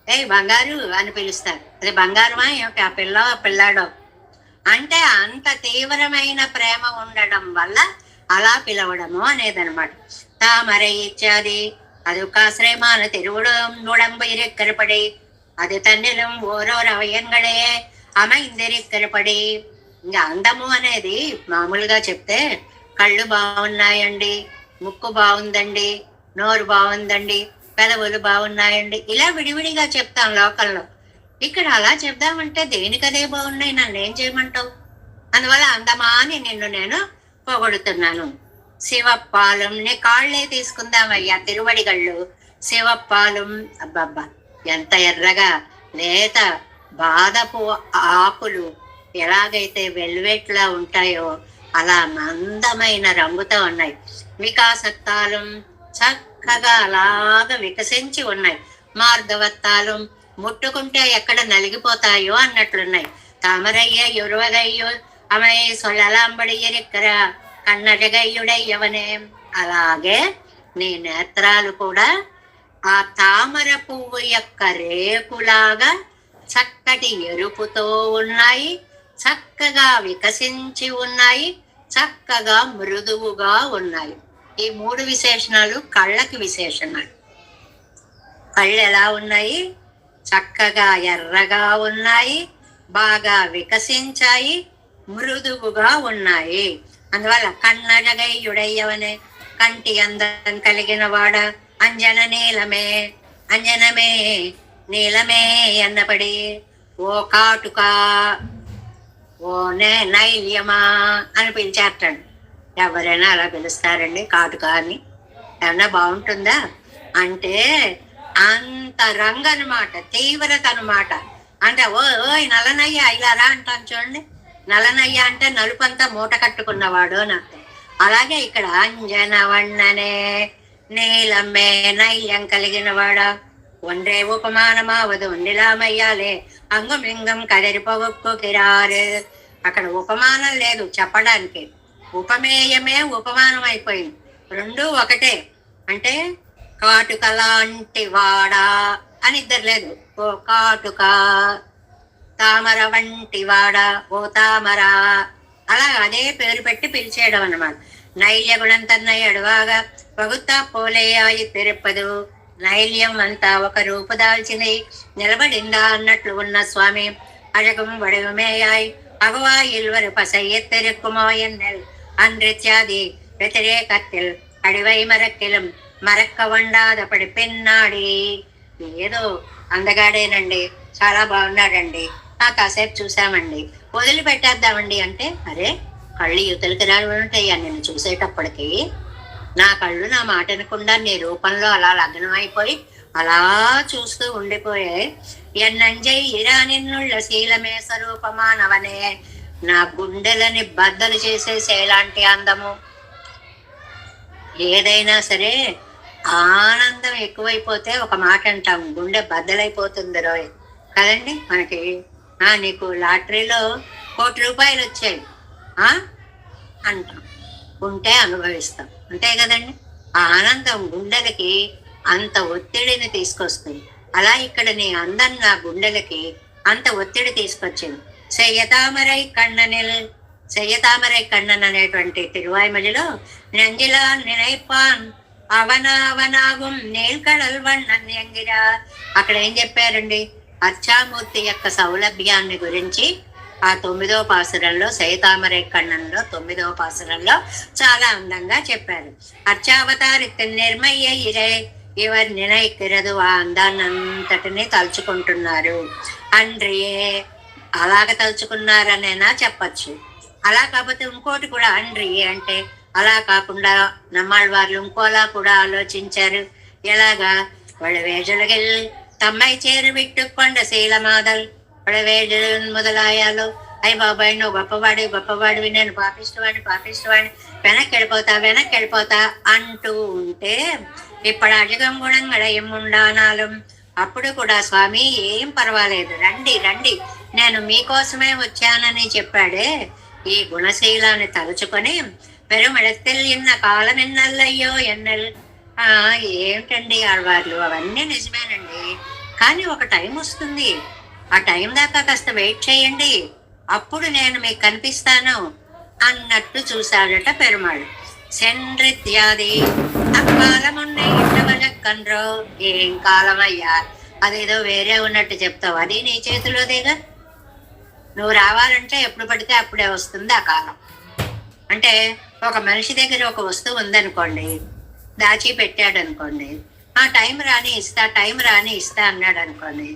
ఏయ్ బంగారు అని పిలుస్తారు. అది బంగారమా ఏమిటి, ఆ పిల్లాడో అంటే అంత తీవ్రమైన ప్రేమ ఉండడం వల్ల అలా పిలవడము అనేదనమాట. తామరై ఇచ్చాది అది కాశ్రయమాన తిరువుడంబు ఇరెక్కరపడి అది తన్నిలం ఓరో రవయంగడే అమైందిరెక్కరపడి. ఇంకా అందము అనేది మామూలుగా చెప్తే కళ్ళు బాగున్నాయండి, ముక్కు బాగుందండి, నోరు బాగుందండి, పెదవులు బాగున్నాయండి, ఇలా విడివిడిగా చెప్తాం లోకల్లో. ఇక్కడ అలా చెప్దామంటే దేనికదే బాగున్నాయి, నన్ను ఏం చేయమంటావు? అందువల్ల అందమా అని నిన్ను నేను పొగడుతున్నాను. శివప్పాలం నీ కాళ్లే తీసుకుందామయ్యా, తిరువడిగళ్ళు శివప్పాలం. అబ్బబ్బా ఎంత ఎర్రగా లేత బాదపు ఆకులు ఎలాగైతే వెల్వెట్లా ఉంటాయో అలా మందమైన రంగుతో ఉన్నాయి. వికాసత్తాలం చక్కగా అలాగా వికసించి ఉన్నాయి. మార్గవత్తాలం ముట్టుకుంటే ఎక్కడ నలిగిపోతాయో అన్నట్లున్నాయి. తామరయ్య యురువగయ్యో అమై సొల్లలాంబడి ఎరెక్కర కన్నడగయ్యుడయ్యవనే. అలాగే నీ నేత్రాలు కూడా ఆ తామర పువ్వు యొక్క రేకులాగా చక్కటి ఎరుపుతో ఉన్నాయి, చక్కగా వికసించి ఉన్నాయి, చక్కగా మృదువుగా ఉన్నాయి. ఈ మూడు విశేషణాలు కళ్ళకి విశేషణాలు. కళ్ళు ఎలా ఉన్నాయి? చక్కగా ఎర్రగా ఉన్నాయి, బాగా వికసించాయి, మృదువుగా ఉన్నాయి. అందువల్ల కన్నడగయ్యుడయ్యవనే కంటి అందం కలిగిన వాడ అంజన నీలమే అంజనమే నీలమే ఎన్నపడి ఓ కాటుక ఓ నైల్యమా అని పిలిచేస్తాడు. ఎవరైనా అలా పిలుస్తారండి కాటుక అని? ఏమన్నా బాగుంటుందా? అంటే అంత రంగు అనమాట, తీవ్రత అనమాట. అంటే ఓయ్ నల్లనయ్య ఇలారా అంటాను చూడండి. నల్లనయ్య అంటే నలుపంతా మూట కట్టుకున్నవాడు అని అర్థం. అలాగే ఇక్కడ అంజన వన్ననే నీలమ్మే నైల్యం కలిగిన వాడ ఒండ్రే ఉపమానమావదు నిలామయ్యాలే అంగం లింగం కదరిపోగొక్కు కిరారు. అక్కడ ఉపమానం లేదు చెప్పడానికి, ఉపమేయమే ఉపమానం అయిపోయింది. రెండు ఒకటే. అంటే కాటుక లాంటి వాడా అని ఇద్దరు లేదు. ఓ కాటుక, తామర వంటి వాడా, ఓ తామర, అలా అదే పేరు పెట్టి పిలిచేయడం అన్నమాట. నైల్య గుణం తన్నయ్య అడువాగా పగుతా పోలేయాయి తిరుపదు. నైల్యం అంతా ఒక రూపు దాల్చింది నిలబడిందా అన్నట్లు ఉన్న స్వామి అழகும் வடிவமேயாய் அகவா இல்வர் பசையெத்திருக்குமோ என்னல் அன்றித்யாதி వ్యతిరేకత్తిల్ అడివై మరక్కిలం మరక్క వండాదపడి పెన్నాడి. ఏదో అందగాడేనండి, చాలా బాగున్నాడండి, కాసేపు చూసామండి, వదిలిపెట్టేద్దామండి అంటే అరే కళ్ళు యువతలకి రావుంటాయ్యా. నిన్ను చూసేటప్పటికి నా కళ్ళు నా మాట అనకుండా నీ రూపంలో అలా లగ్నం అయిపోయి అలా చూస్తూ ఉండిపోయాయి. ఎన్నంజై ఇరా నిన్నుళ్ళ శీలమే స్వరూపమానవనే. నా గుండెలని బద్దలు చేసేసేలాంటి అందము. ఏదైనా సరే ఆనందం ఎక్కువైపోతే ఒక మాట అంటాం, గుండె బద్దలైపోతుంది రోయ్ కదండి మనకి. నీకు లాటరీలో 1 కోటి రూపాయలు వచ్చాయి అంటాం, ఉంటే అనుభవిస్తాం, అంతే కదండి. ఆ ఆనందం గుండెలకి అంత ఒత్తిడిని తీసుకొస్తుంది. అలా ఇక్కడ నీ అందం నా గుండెలకి అంత ఒత్తిడి తీసుకొచ్చింది. సెయ్యతామరై కண்ணనిల్, సెయ్యతామరై కண்ணన్ అనేటువంటి తిరువాయిమలిలో నెంజిలా నినైపాన్ అవనావనాగుం నీల్కడల్ వಣ್ಣన్ ఎంగిరా. అక్కడ ఏం చెప్పారండి? అర్చామూర్తి యొక్క సౌలభ్యాన్ని గురించి ఆ 9వ పాసురంలో, సైతామరై కണ്ണంలో 9వ పాసురంలో చాలా అందంగా చెప్పారు. అర్చావతారిత్తి నిర్మయ్య ఇరే ఇవర్ నినైక్కిరదు. ఆ అందాన్నంతటిని తలుచుకుంటున్నారు. అండ్రియే అలాగ తలుచుకున్నారనైనా చెప్పచ్చు. అలా కాకపోతే ఇంకోటి కూడా అండ్రి అంటే అలా కాకుండా నమ్మాళ్ళవార్లు ఇంకోలా కూడా ఆలోచించారు. ఎలాగా వళవేజులగెల్ తమ్మై చేరు విట్టు కొండ శీలమాదల్ వళవేజు మొదలాయాలు. అయ్యి బాబాయ్ నువ్వు గొప్పవాడివి, నేను పాపిష్టవాడిని వెనక్కి వెళ్ళిపోతా అంటూ ఉంటే ఇప్పుడు అజగం గుణంగడ ఎమ్ముండానాలం. అప్పుడు కూడా స్వామి ఏం పర్వాలేదు, రండి నేను మీకోసమే వచ్చానని చెప్పాడే. ఈ గుణశీలాన్ని తలుచుకొని పెరుమిడత్తెల్ ఇన్న కాలం ఎన్నల్లయ్యో ఎన్నెల్. ఏమిటండి ఆడవార్లు, అవన్నీ నిజమేనండి, కానీ ఒక టైం వస్తుంది, ఆ టైం దాకా కాస్త వెయిట్ చేయండి, అప్పుడు నేను మీకు కనిపిస్తాను అన్నట్టు చూశాడట పెరుమాళ్. సెండ్రిత్యాది అకాలమున్న ఇంటవలక్కన్రో. ఏం కాలమయ్యా, అదేదో వేరే ఉన్నట్టు చెప్తావు, అది నీ చేతిలోదేగా. నువ్వు రావాలంటే ఎప్పుడు పడితే అప్పుడే వస్తుంది ఆ కాలం. అంటే ఒక మనిషి దగ్గర ఒక వస్తువు ఉందనుకోండి, దాచి పెట్టాడు అనుకోండి, ఆ టైం రాని ఇస్తా అన్నాడు అనుకోండి,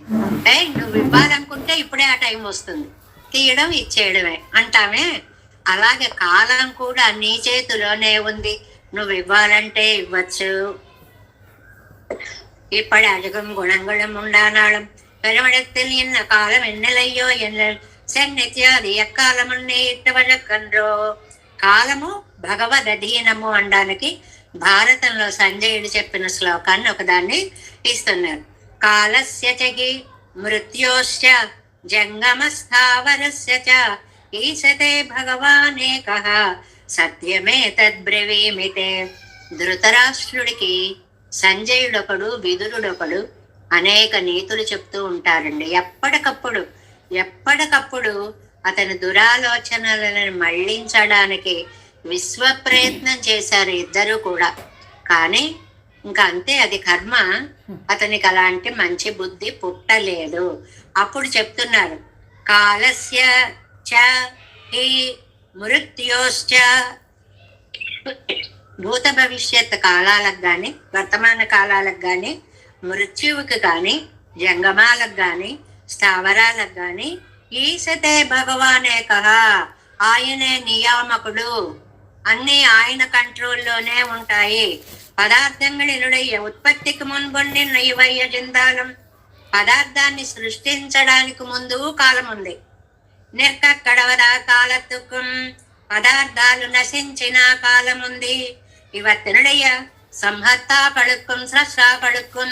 నువ్వు ఇవ్వాలనుకుంటే ఇప్పుడే ఆ టైం వస్తుంది, తీయడం ఇచ్చేయడమే అంటామే. అలాగే కాలం కూడా నీ చేతిలోనే ఉంది, నువ్వు ఇవ్వాలంటే ఇవ్వచ్చు. ఇప్పటి అజగం గుణంగుళం ఉండానాళం పెరమడத்தில் ఇన్న కాలం ఎన్నెలయ్యో ఎన్నెల్ సెన్నిత్యాది ఎక్కాలమున్నే ఇట్టవజక్కన్రో. కాలము భగవద్ అధీనము అనడానికి భారతంలో సంజయుడు చెప్పిన శ్లోకాన్ని ఒకదాన్ని ఇస్తున్నారు. కాలస్య చగి మృత్యోశ్చ జంగమస్థావరస్య చ ఈశతే భగవానేకః సత్యమే తద్బ్రవీమితే. ధృతరాష్ట్రుడికి సంజయుడొకడు విదురుడొకడు అనేక నీతులు చెప్తూ ఉంటారండి. ఎప్పటికప్పుడు అతని దురాలోచనలను మళ్లించడానికి విశ్వ ప్రయత్నం చేశారు ఇద్దరు కూడా. కానీ ఇంకా అంతే, అది కర్మ, అతనికి అలాంటి మంచి బుద్ధి పుట్టలేదు. అప్పుడు చెప్తున్నారు, కాలస్య చ హి మృత్యోశ్చ. భూత భవిష్యత్ కాలాలకు గాని వర్తమాన కాలాలకు గాని మృత్యువుకి గాని జంగమాలకు గాని స్థావరాలకు గాని ఈశతే భగవానేకః, ఆయనే నియామకుడు, అన్ని ఆయన కంట్రోల్లోనే ఉంటాయి. పదార్థంಗಳಿనుடைய ఉత్పత్తికి మున్బొండిన ఇవయ్య జిందాలం. పదార్థాన్ని సృష్టించడానికి ముందు కాలం ఉంది. నిర్కక్కడవదా కాలத்துக்கும் పదార్థాలు నశించిన కాలం ఉంది. ఇవత్తనుడయ్య సంహర్తా కడుక్కుం స్రష్టా కడుక్కుం.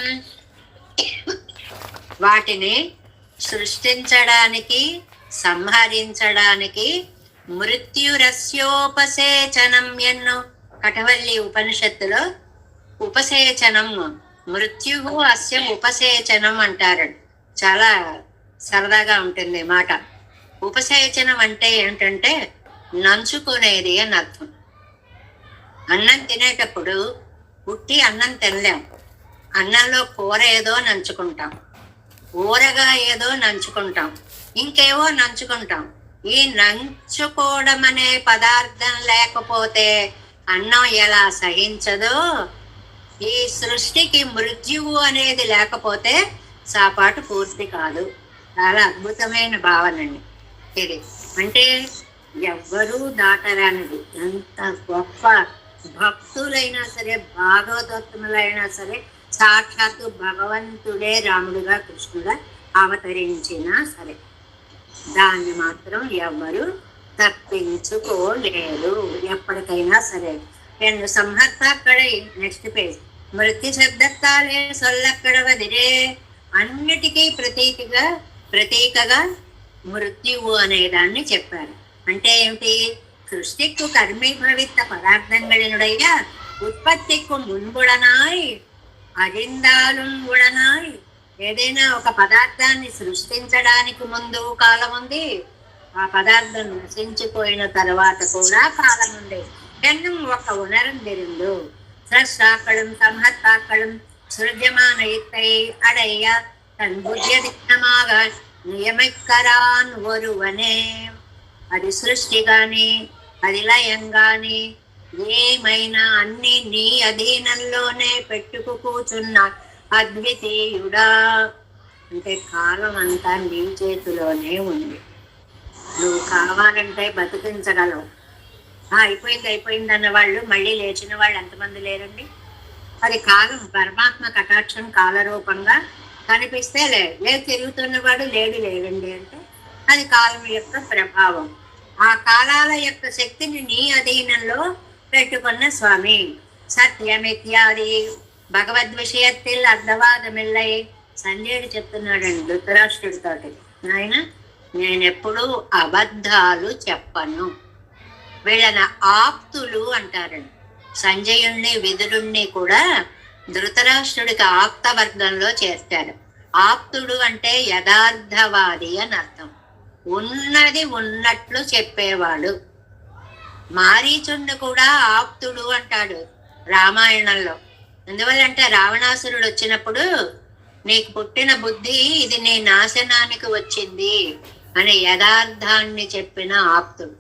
వాటిని సృష్టించడానికి సంహరించడానికి మృత్యురస్యోపసేచనం ఎన్నో. కటవల్లి ఉపనిషత్తులో ఉపసేచనం, మృత్యువు అస్య ఉపసేచనం అంటారు. చాలా సరదాగా ఉంటుంది మాట. ఉపసేచనం అంటే ఏంటంటే నంచుకునేది అని అర్థం. అన్నం తినేటప్పుడు ఉట్టి అన్నం తినలేం, అన్నంలో కూర ఏదో నంచుకుంటాం, ఊరగా ఏదో నంచుకుంటాం, ఇంకేవో నంచుకుంటాం. ఈ నంచుకోవడం అనే పదార్థం లేకపోతే అన్నం ఎలా సహించదో, ఈ సృష్టికి మృత్యువు అనేది లేకపోతే సాపాటు పూర్తి కాదు. చాలా అద్భుతమైన భావనండి ఇది. అంటే ఎవ్వరూ దాటరానిది. ఎంత గొప్ప భక్తులైనా సరే, భాగవతోత్తములైనా సరే, సాక్షాత్తు భగవంతుడే రాముడుగా కృష్ణుగా అవతరించినా సరే దాన్ని మాత్రం ఎవ్వరు తప్పించుకోలేరు ఎప్పటికైనా సరే. రెండు సంహర్తాక్కడే నెక్స్ట్ పేజ్. మృత్యు శబ్దత్తాలే సొల్లక్కడ వదిలే. అన్నిటికీ ప్రతీకగా మృత్యువు అనేదాన్ని చెప్పారు. అంటే ఏమిటి? సృష్టికు కర్మీభవిత పదార్థంಗಳಿனுடைய ఉత్పత్తికు మున్బుడనాయ్ అజిందాలు ఉడనాయ్. ఏదైనా ఒక పదార్థాన్ని సృష్టించడానికి ముందు కాలం ఉంది, ఆ పదార్థం నశించిపోయిన తర్వాత కూడా కాలం ఉంది. ఎన్నం ఒక ఉణరందిరిందు స్రష్టాక్కడం సంహత్తాక్కడం సృజ్యమాన ఇత్తై అడయ్య తన్ బుద్ధ్యదినమాగ నియమిక్కరాన్ ఒరువనే. అది సృష్టి గాని అది లయం గాని ఏమైనా అన్ని నీ అధీనంలోనే పెట్టుకు కూర్చున్న అద్వితీయుడా. అంటే కాలం అంతా నీ చేతిలోనే ఉంది. నువ్వు కావాలంటే బతికించగలవు. అయిపోయింది అయిపోయింది అన్న వాళ్ళు మళ్ళీ లేచిన వాళ్ళు ఎంతమంది లేరండి? అది కాలం, పరమాత్మ కటాక్షం కాలరూపంగా కనిపిస్తే లేదు తిరుగుతున్నవాడు లేడండి అంటే అది కాలం యొక్క ప్రభావం. ఆ కాలాల యొక్క శక్తిని నీ అధీనంలో పెట్టుకున్న స్వామి. సత్యమిత్యాది భగవద్ విషయத்தில் అర్ధవాదమిల్లై సంజయుడు చెప్తున్నాడండి ధృతరాష్ట్రుడితోటి, నాయన నేనెప్పుడూ అబద్ధాలు చెప్పను. వీళ్ళని ఆప్తులు అంటారండి. సంజయుణ్ణి విదురుణ్ణి కూడా ధృతరాష్ట్రుడికి ఆప్త వర్గంలో చేర్చారు. ఆప్తుడు అంటే యథార్థవాది అని అర్థం, ఉన్నది ఉన్నట్లు చెప్పేవాడు. మారీచుండు కూడా ఆప్తుడు అంటాడు రామాయణంలో. ఎందువల్లంటే రావణాసురుడు వచ్చినప్పుడు నీకు పుట్టిన బుద్ధి ఇది నీ నాశనానికి వచ్చింది అని యథార్థాన్ని చెప్పిన ఆప్తుడు.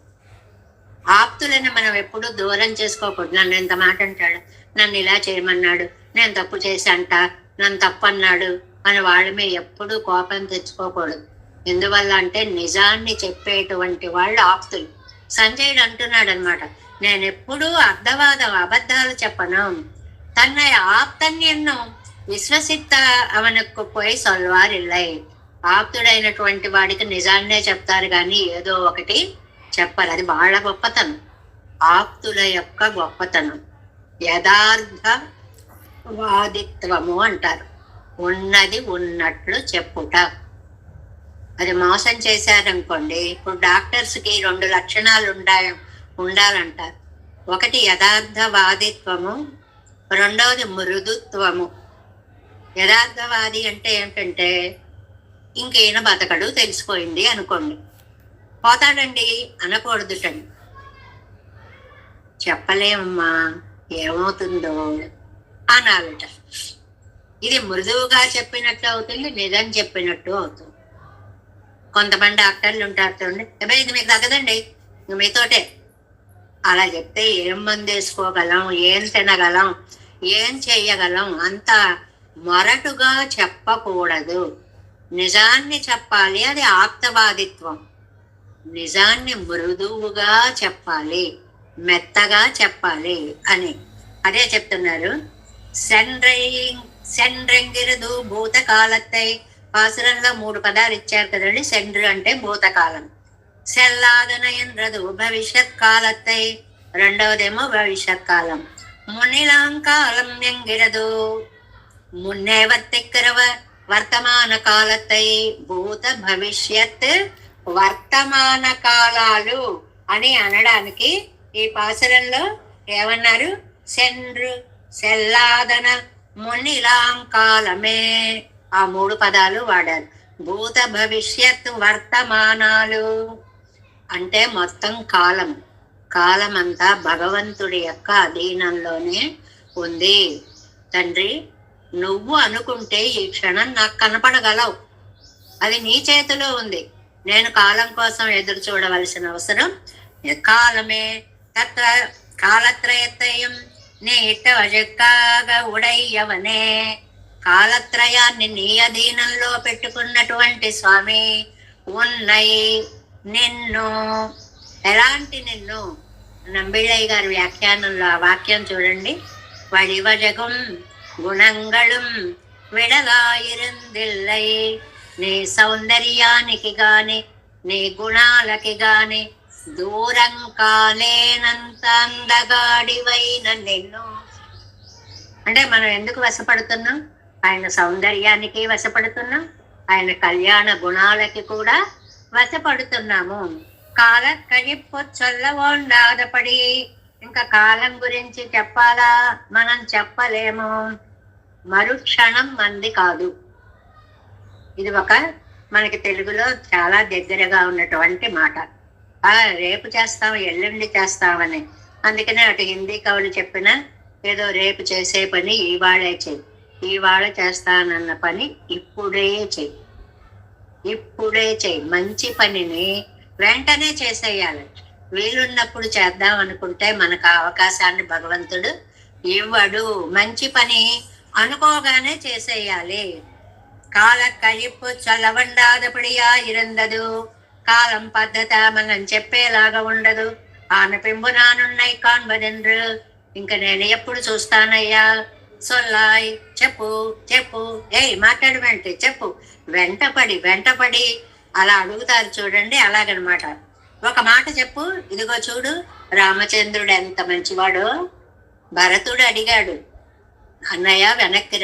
ఆప్తులను మనం ఎప్పుడు దూరం చేసుకోకూడదు. నన్ను ఎంత మాట అంటాడు, నన్ను ఇలా చేయమన్నాడు, నేను తప్పు చేశాంట, నన్ను తప్పు అన్నాడు అని వాళ్ళ మీద ఎప్పుడూ కోపం తెచ్చుకోకూడదు. ఎందువల్ల అంటే నిజాన్ని చెప్పేటువంటి వాళ్ళు ఆప్తులు. సంజయుడు అంటున్నాడు అనమాట, నేను ఎప్పుడూ అబద్ధాలు చెప్పను. తన్னை ఆప్తన్ ఎన్ను విశ్వసిత్త అవనకు పోయి సొల్వారిల్లై. ఆప్తుడైనటువంటి వాడికి నిజాన్నే చెప్తారు కానీ ఏదో ఒకటి చెప్పరు. అది వాళ్ళ గొప్పతనం, ఆప్తుల యొక్క గొప్పతనం. యథార్థ వాదిత్వము అంటారు, ఉన్నది ఉన్నట్లు చెప్పుట. అది మోసం చేశారనుకోండి, ఇప్పుడు డాక్టర్స్ కి 2 లక్షణాలు ఉండాలంటారు. ఒకటి యథార్థవాదిత్వము, రెండవది మృదుత్వము. యథార్థవాది అంటే ఏమిటంటే ఇంకేనా బతకడు తెలిసిపోయింది అనుకోండి, పోతాడండి అనకూడదుటండి. చెప్పలేమమ్మా ఏమవుతుందో అనాలట. ఇది మృదువుగా చెప్పినట్టు అవుతుంది, నిజం చెప్పినట్టు అవుతుంది. కొంతమంది డాక్టర్లు ఉంటారు చూడండి, అబ్బాయి ఇది మీకు తగ్గదండి, మీతోటే అలా చెప్తే ఏం మందు వేసుకోగలం, ఏం తినగలం, ఏం చెయ్యగలం? అంత మొరటుగా చెప్పకూడదు, నిజాన్ని చెప్పాలి. అది ఆప్తవాదిత్వం. నిజాన్ని మృదువుగా చెప్పాలి, మెత్తగా చెప్పాలి అని అదే చెప్తున్నారు. సెండ్రెంగిరదు భూతకాలత్తై. పాసురంలో 3 పదాలు ఇచ్చారు కదండి. సెండ్రు అంటే భూతకాలం, సెల్లాదన ఎంద్రదు భవిష్యత్ కాలత్తై, రెండవదేమో భవిష్యత్ కాలం. మున్నిలాంకాలం ఎంగిరదు మున్నేవత్తిక్కరవ వర్తమాన కాలత్తై. భూత భవిష్యత్ వర్తమాన కాలాలు అని అనడానికి ఈ పాసురంలో ఏమన్నారు? సెండ్రు, సెల్లాదన, మున్నిలాంకాలమే, ఆ 3 పదాలు వాడారు. భూత భవిష్యత్ వర్తమానాలు అంటే మొత్తం కాలం అంతా భగవంతుడి యొక్క అధీనంలోనే ఉంది. తండ్రి నువ్వు అనుకుంటే ఈ క్షణం నాకు కనపడగలవు, అది నీ చేతిలో ఉంది. నేను కాలం కోసం ఎదురు చూడవలసిన అవసరం కాలమే. తత్ర కాలత్రయత్రయం నీ ఇట్ట వజక్కాగా ఉడయ్యవనే. కాలత్రయాన్ని నీ అధీనంలో పెట్టుకున్నటువంటి స్వామి ఉన్నాయి. నిన్ను ఎలాంటి నిన్ను? నంబిళ్ళయ్య గారి వ్యాఖ్యానంలో ఆ వాక్యం చూడండి. వడివజగం గుణంగళం విడలాయిరుందిల్లై. నీ సౌందర్యానికి గాని నీ గుణాలకి గాని దూరం కాలేనంత అందగాడివైన నిన్ను. అంటే మనం ఎందుకు వశపడుతున్నాం? ఆయన సౌందర్యానికి వశపడుతున్నాం, ఆయన కళ్యాణ గుణాలకి కూడా వశపడుతున్నాము. కాల కழிப்பு చొల్లవోండాదపడి. ఇంకా కాలం గురించి చెప్పాలా? మనం చెప్పలేము. మరుక్షణం మంది కాదు. ఇది మనకి తెలుగులో చాలా దగ్గరగా ఉన్నటువంటి మాట. రేపు చేస్తాం, ఎల్లుండి చేస్తామని. అందుకనే అటు హిందీ కవులు చెప్పిన ఏదో రేపు చేసే పని ఇవాళే చెయ్యి, ఇవాళ చేస్తానన్న పని ఇప్పుడే చెయ్యి. మంచి పనిని వెంటనే చేసేయాలి. వీలున్నప్పుడు చేద్దాం అనుకుంటే మనకు అవకాశాన్ని భగవంతుడు ఇవ్వడు. మంచి పని అనుకోగానే చేసేయాలి. కాల కழிப்பு చల్లవండాదపడియా ఇరందదు. కాలం పద్ధత మనం చెప్పేలాగా ఉండదు. ఆనపింబు నానున్నాయి కాన్వదెండ్రు. ఇంక నేను ఎప్పుడు చూస్తానయ్యా. సొల్లాయ్ చెప్పు చెప్పు, ఏయ్ మాట్లాడమంటే చెప్పు. వెంటపడి అలా అడుగుతారు చూడండి, అలాగనమాట. ఒక మాట చెప్పు, ఇదిగో చూడు రామచంద్రుడు ఎంత మంచివాడో. భరతుడు అడిగాడు, అన్నయ్య వెనక్కి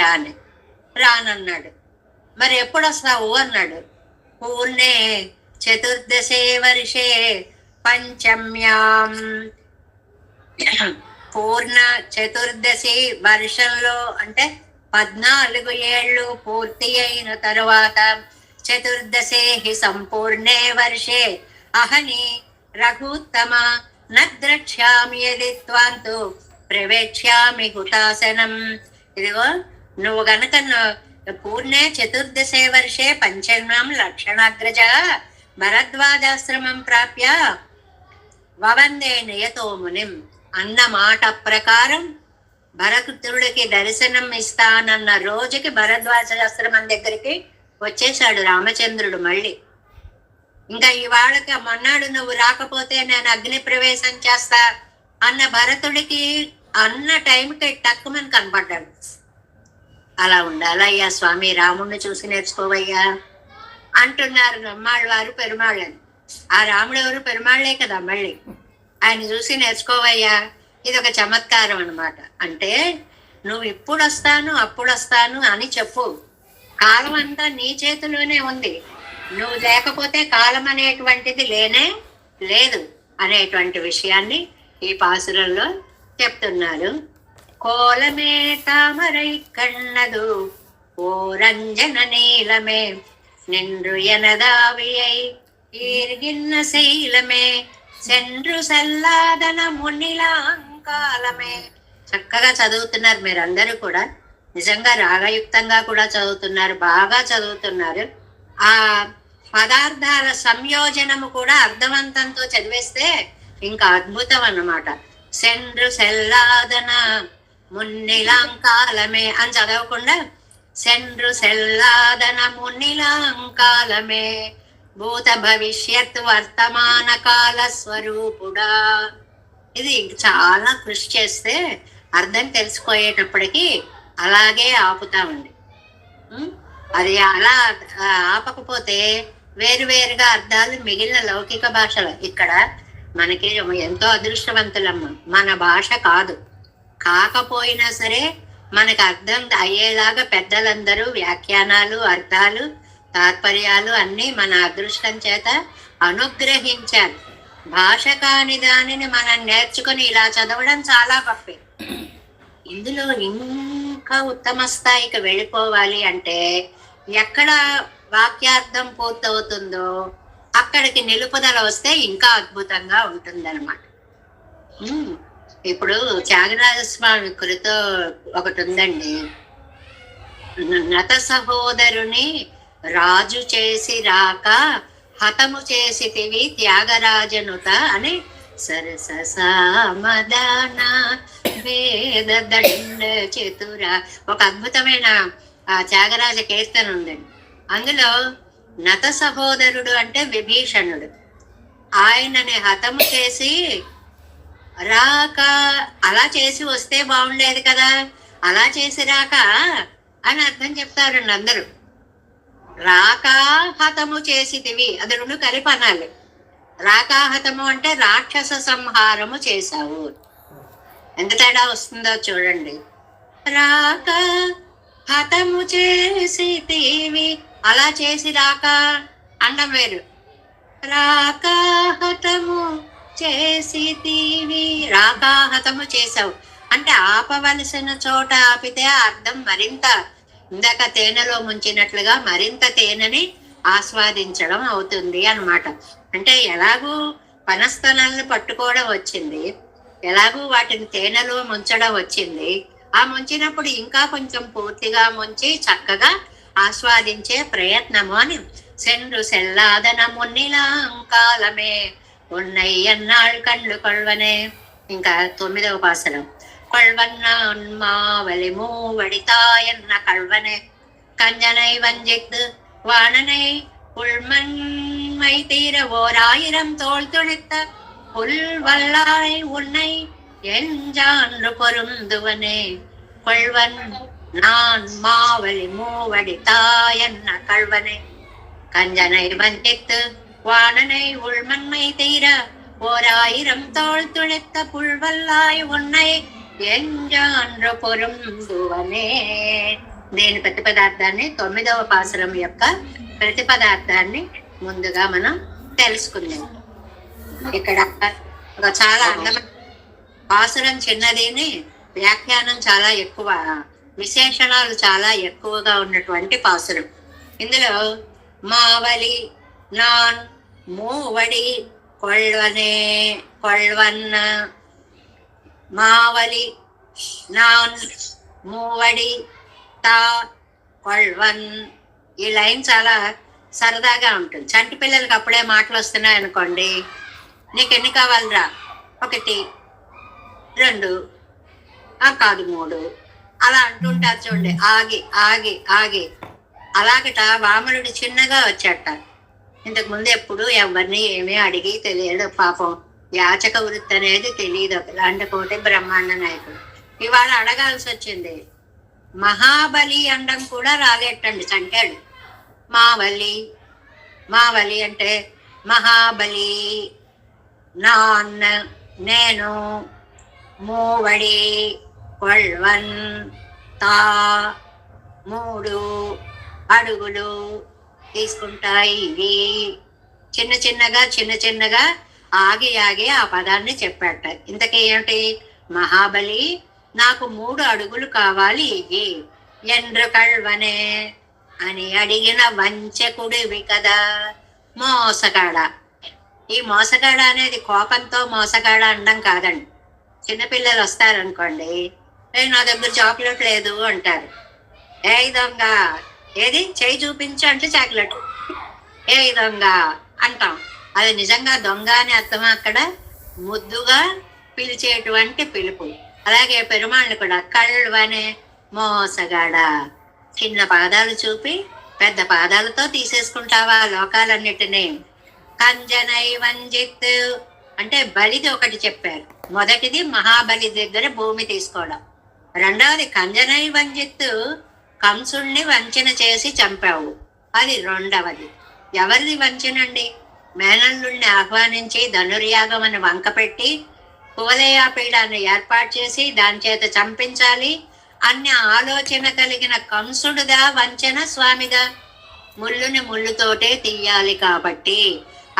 రానన్నాడు. మరి ఎప్పుడు వస్తావు అన్నాడు. పూర్ణే చతుర్దశే వర్షే పంచమ్యాం. పూర్ణ చతుర్దశి వర్షంలో అంటే 14 ఏళ్ళు పూర్తి అయిన తరువాత, చతుర్దశే సంపూర్ణే వర్షే అహని రఘుత్తమ నద్రక్ష్యామి యది త్వాంతు ప్రవేక్ష్యామి హుతాసనం. ఇదిగో నువ్వు గనక పూర్ణే చతుర్దశే వర్షే పంచమ్యాం లక్షణాగ్రజ భరద్వాజాశ్రమం ప్రాప్య వవందే నియతో మునిం అన్న మాట ప్రకారం భరతుడికి దర్శనం ఇస్తానన్న రోజుకి భరద్వాజాశ్రమం దగ్గరికి వచ్చేశాడు రామచంద్రుడు. మళ్ళీ ఇంకా ఇవాళకి మొన్నాడు నువ్వు రాకపోతే నేను అగ్ని ప్రవేశం చేస్తా అన్న భరతుడికి అన్న టైంకి టక్కుమని కనపడ్డాడు. అలా ఉండాలయ్యా స్వామి, రాముడిని చూసి నేర్చుకోవయ్యా అంటున్నారు నమ్మాళ్ళ వారు పెరుమాళ్ళని. ఆ రాముడు ఎవరు? పెరుమాళ్లే కదా. మళ్ళీ ఆయన చూసి నేర్చుకోవయ్యా. ఇది ఒక చమత్కారం అన్నమాట. అంటే నువ్వు ఇప్పుడు వస్తాను అప్పుడు వస్తాను అని చెప్పు. కాలం అంతా నీ చేతిలోనే ఉంది. నువ్వు లేకపోతే కాలం అనేటువంటిది లేనే లేదు అనేటువంటి విషయాన్ని ఈ పాసురంలో చెప్తున్నారు. కోలమే తామరై కన్నదు ఓరంజన నీలమే నిండ్రు ఎనదావియై ఈర్గిన్న శైలమే సెండ్రు సల్లాదన మునిలాంకాలమే. చక్కగా చదువుతున్నారు మీరందరూ కూడా. నిజంగా రాగయుక్తంగా కూడా చదువుతున్నారు, బాగా చదువుతున్నారు. ఆ పదార్థాల సంయోజనము కూడా అర్థవంతంతో చదివేస్తే ఇంకా అద్భుతం అన్నమాట. సెండ్రు సెల్లాదన మున్నిలాంకాలమే అని చదవకుండా సెండ్రు సెల్లాదన మున్నిలాంకాలమే భూత భవిష్యత్ వర్తమాన కాల స్వరూపుడా. ఇది చాలా కృషి చేస్తే అర్థం తెలిసిపోయేటప్పటికి అలాగే ఆపుతామండి. అది అలా ఆపకపోతే వేరువేరుగా అర్థాలు మిగిలిన లౌకిక భాషలో. ఇక్కడ మనకి ఎంతో అదృష్టవంతులమ్మ, మన భాష కాదు. కాకపోయినా సరే మనకు అర్థం అయ్యేలాగా పెద్దలందరూ వ్యాఖ్యానాలు, అర్థాలు, తాత్పర్యాలు అన్నీ మన అదృష్టం చేత అనుగ్రహించారు. భాష కాని దానిని మనం నేర్చుకుని ఇలా చదవడం చాలా గొప్పే. ఇందులో ఇంకా ఉత్తమ స్థాయికి వెళ్ళిపోవాలి అంటే ఎక్కడ వాక్యార్థం పూర్తవుతుందో అక్కడికి నిలుపుదల వస్తే ఇంకా అద్భుతంగా ఉంటుందన్నమాట. ఇప్పుడు త్యాగరాజస్వామి కృతో ఒకటి ఉందండి. నత సహోదరుని రాజు చేసి రాక హతము చేసితివి త్యాగరాజనుత అని సరస సామదాన వేద దండ చతుర ఒక అద్భుతమైన త్యాగరాజ కీర్తన ఉందండి. అందులో నత సహోదరుడు అంటే విభీషణుడు. ఆయనని హతము చేసి రాక, అలా చేసి వస్తే బాగుండేది కదా, అలా చేసి రాక అని అర్థం చెప్తారండి అందరూ. రాక హతము చేసితివి అది రెండు కలిపి అనాలి. రాకాహతము అంటే రాక్షస సంహారము చేశావు. ఎంత తేడా వస్తుందో చూడండి. రాక హతము చేసితివి అలా చేసి రాక అండం వేరు. రాకాహతము చేసితివి రాకాహతము చేసావు అంటే ఆపవలసిన చోట ఆపితే అర్థం మరింత ఇందాక తేనెలో ముంచినట్లుగా మరింత తేనెని ఆస్వాదించడం అవుతుంది అన్నమాట. అంటే ఎలాగూ పనస్తనాలను పట్టుకోవడం వచ్చింది, ఎలాగూ వాటిని తేనెలో ముంచడం వచ్చింది. ఆ ముంచినప్పుడు ఇంకా కొంచెం పూర్తిగా ముంచి చక్కగా ఆస్వాదించే ప్రయత్నము అని. సెండ్రు సెల్లాదన మున్నిలాంకాలమే ఉన్నయ్యన్నాళ్ కళ్ళు కొల్వనే. ఇంకా 9వ పాసనం. கொள்வன்னான்மாவலி மூவடித்தாயன்ன கல்வனே கஞ்சனை வஞ்சித்து வாணனை புல்மண்மை தீர ஓர் ஆயிரம் தோள் துணித்த புல்வல்லாய் உன்னை எஞ்சான்று பொருந்துவனே கொள்வன் நான் மாவலி மூவடி தாயன்ன கள்வனே கஞ்சனை வஞ்சித்து வாணனை உள்மண்மை தீர ஓர் ஆயிரம் தோள் துணித்த புல்வல்லாய் உன்னை ఎంజాండ్ర పొరందువనే. దీని ప్రతిపదార్థాన్ని 9వ పాసురం యొక్క ప్రతిపదార్థాన్ని ముందుగా మనం తెలుసుకుందాం. ఇక్కడ ఒక చాలా అందమైన పాసురం చిన్నదిని వ్యాఖ్యానం చాలా ఎక్కువ, విశేషణాలు చాలా ఎక్కువగా ఉన్నటువంటి పాసురం. ఇందులో మావలి, నాన్, మూవడి, కొల్వనే, కొల్వన్న, మావలి, నాన్, మూవడి, తా, కొల్వన్. ఈ లైన్ చాలా సరదాగా ఉంటుంది. చంటి పిల్లలకి అప్పుడే మాటలు వస్తున్నాయి అనుకోండి, నీకు ఎన్ని కావాలిరా, 1, 2, కాదు 3 అలా అంటుంటారు చూడండి. ఆగి ఆగి ఆగి. అలాగట వామనుడు చిన్నగా వచ్చాట. ఇంతకు ముందు ఎప్పుడు ఎవరిని ఏమీ అడిగి తెలియదు పాపం. యాచక వృత్తి అనేది తెలియదు. అలాంటి కోటి బ్రహ్మాండ నాయకుడు ఇవాళ అడగాల్సి వచ్చింది. మహాబలి అండం కూడా రాలేటండి, చంటాడు. మావలి, మావలి అంటే మహాబలి, నాన్న నేను, మూవడి, కొల్వన్, తా 3 అడుగులు తీసుకుంటాయి. ఇవి చిన్న చిన్నగా ఆగి ఆగి ఆ పదాన్ని చెప్పాట. ఇంతకీ ఏమిటి? మహాబలి నాకు 3 అడుగులు కావాలి ఇవి. ఎండ్రు కల్వనే అని అడిగిన వంచకుడివి కదా. మోసగాడ. ఈ మోసగాడ అనేది కోపంతో మోసగాడ అనడం కాదండి. చిన్నపిల్లలు వస్తారనుకోండి, నా దగ్గర చాక్లెట్ లేదు అంటారు. ఏ దొంగ, ఏది చేయి చూపించు అంటే చాక్లెట్, ఏ దొంగ అంటాం. అది నిజంగా దొంగ అని అర్థం. అక్కడ ముద్దుగా పిలిచేటువంటి పిలుపు. అలాగే పెరుమాళ్ళు కూడా కళ్ళవనే మోసగాడ. చిన్న పాదాలు చూపి పెద్ద పాదాలతో తీసేసుకుంటావా లోకాలన్నిటినీ. కంజనై వంజిత్ అంటే బలిది ఒకటి చెప్పారు. మొదటిది మహాబలి దగ్గర భూమి తీసుకోవడం. రెండవది కంజనై వంజిత్, కంసుణ్ణి వంచన చేసి చంపావు, అది రెండవది. ఎవరిది వంచనండి? మేనల్లుణ్ణి ఆహ్వానించి ధనుర్యాగం అని వంక పెట్టి కువలయాపీడాన్ని ఏర్పాటు చేసి దాని చేత చంపించాలి అన్ని ఆలోచన కలిగిన కంసుడుగా వంచన స్వామిగా. ముళ్ళుని ముళ్ళుతోటే తీయాలి కాబట్టి.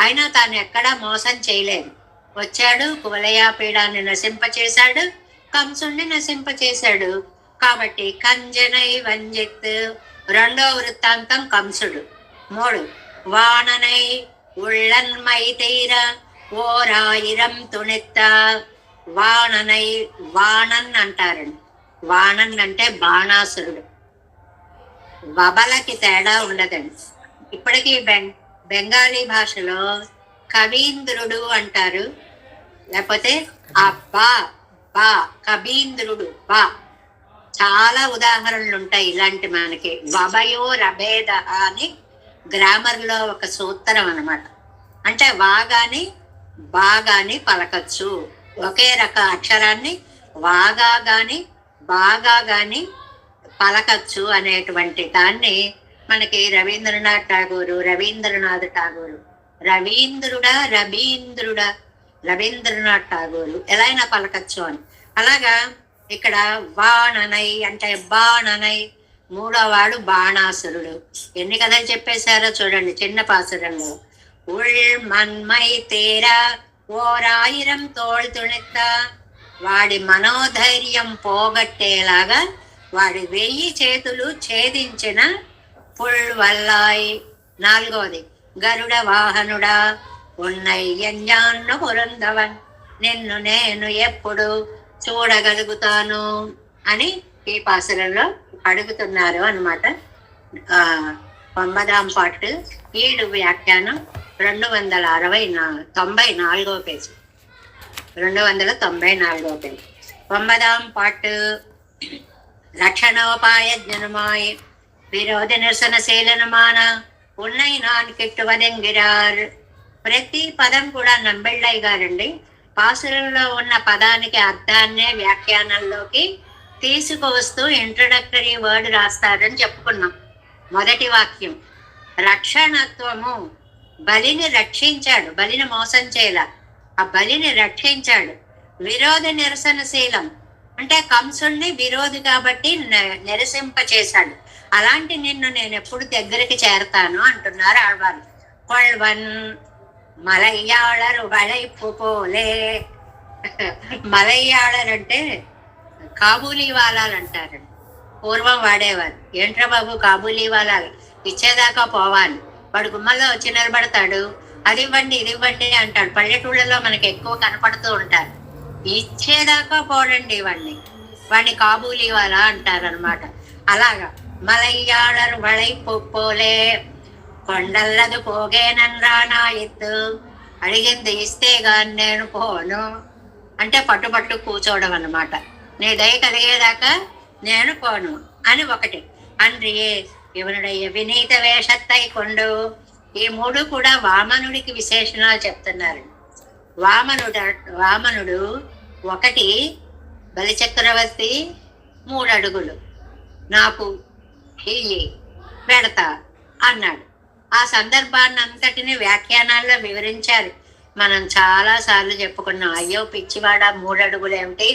అయినా తాను ఎక్కడా మోసం చేయలేదు. వచ్చాడు, కువలయాపీడాన్ని నశింపచేశాడు, కంసుణ్ణి నశింపచేశాడు. కాబట్టి కంజనై వంజిత్. రెండో వృత్తాంతం కంసుడు. 3 వాణనై ఉళ్ళన్మై తీర ఓరాయిరం తుణిత్త. వాణనై, వాణన్ అంటారండి. వాణన్ అంటే బాణాసురుడు. వబలకి తేడా ఉండదండి. ఇప్పటికీ బెంగాలీ భాషలో కవీంద్రుడు అంటారు, లేకపోతే ఆ బా బా కవీంద్రుడు బా. చాలా ఉదాహరణలు ఉంటాయి ఇలాంటి మనకి. వభయో రభేద అని గ్రామర్ లో ఒక సూత్రం అన్నమాట. అంటే వాగాని బాగాని పలకచ్చు. ఒకే రక అక్షరాన్ని వాగా గాని బాగా గాని పలకచ్చు అనేటువంటి దాన్ని మనకి రవీంద్రనాథ్ ఠాగూరు రవీంద్రనాథ్ ఠాగూరు ఎలా అయినా పలకచ్చు అని. అలాగా ఇక్కడ వాణనై అంటే బాణనై. 3వ వాడు బాణాసురుడు. ఎన్ని కథలు చెప్పేశారో చూడండి చిన్న పాసురంలో. ఉల్మన్మై తీరా ఓరాయిరం తోళ్ తుణిత్త. వాడి మనోధైర్యం పోగొట్టేలాగా వాడి 1000 చేతులు ఛేదించిన పుల్వల్లాయ్. 4వది గరుడ వాహనుడా ఉన్నై ఎంజాన్ను పురంధవన్. నిన్ను నేను ఎప్పుడు చూడగలుగుతాను అని ఈ పాసురంలో అడుగుతున్నారు అన్నమాట. 9వ పాటు ఈడు వ్యాఖ్యానం 294వ పేజీ. 294వ పేజీ. 9వ పాటు రక్షణోపాయ జనమాయ విరోధ నిరసన శీలనమాన ఉన్నై நான் కిట్టువదెంగిరార్. ప్రతి పదం కూడా నంబెళ్ళయ్య గారండి పాసురంలో ఉన్న పదానికి అర్థాన్నే వ్యాఖ్యానంలోకి తీసుకువస్తూ ఇంట్రడక్టరీ వర్డ్ రాస్తారని చెప్పుకున్నాం. మొదటి వాక్యం రక్షణత్వము, బలిని రక్షించాడు, బలిని మోసం చేయాల, ఆ బలిని రక్షించాడు. విరోధ నిరసనశీలం అంటే కంసుల్ని విరోధి కాబట్టి నిరసింప చేశాడు. అలాంటి నిన్ను నేను ఎప్పుడు దగ్గరికి చేరతాను అంటున్నారు ఆళ్వారు. కొల్వన్ మలయ్యాళరు వళైపు పోలే. మలయ్యాళర్ అంటే కాబూలీ వాలాలు అంటారండి, పూర్వం వాడేవారు. ఏంట్రా బాబు కాబూలీ వాలాలు, ఇచ్చేదాకా పోవాలి. వాడు గుమ్మల్లో వచ్చి నిలబడతాడు, అది ఇవ్వండి ఇది ఇవ్వండి అంటాడు. పల్లెటూళ్ళలో మనకి ఎక్కువ కనపడుతూ ఉంటారు. ఇచ్చేదాకా పోడండి వాడిని కాబూలీ వాలా అంటారనమాట. అలాగా మలయ్యాళరు వళైపు పోలే. కొండల్లదు పోగేనన్రా నా ఎత్తు, అడిగింది ఇస్తే గాని నేను పోను అంటే పట్టుపట్టు కూర్చోవడం అన్నమాట. నీ దయ కలిగేదాకా నేను పోను అని ఒకటి. అన్రియే ఇవనుడయ్య వినీత వేషత్తై కొండు. ఈ మూడు కూడా వామనుడికి విశేషణాలు చెప్తున్నారు. వామనుడు ఒకటి బలిచక్రవర్తి 3 అడుగులు నాకు ఇయ్యి పెడతా అన్నాడు. ఆ సందర్భాన్ని అంతటిని వ్యాఖ్యానాల్లో వివరించారు. మనం చాలా సార్లు చెప్పుకున్నాం. అయ్యో పిచ్చివాడ 3 అడుగులు ఏమిటి,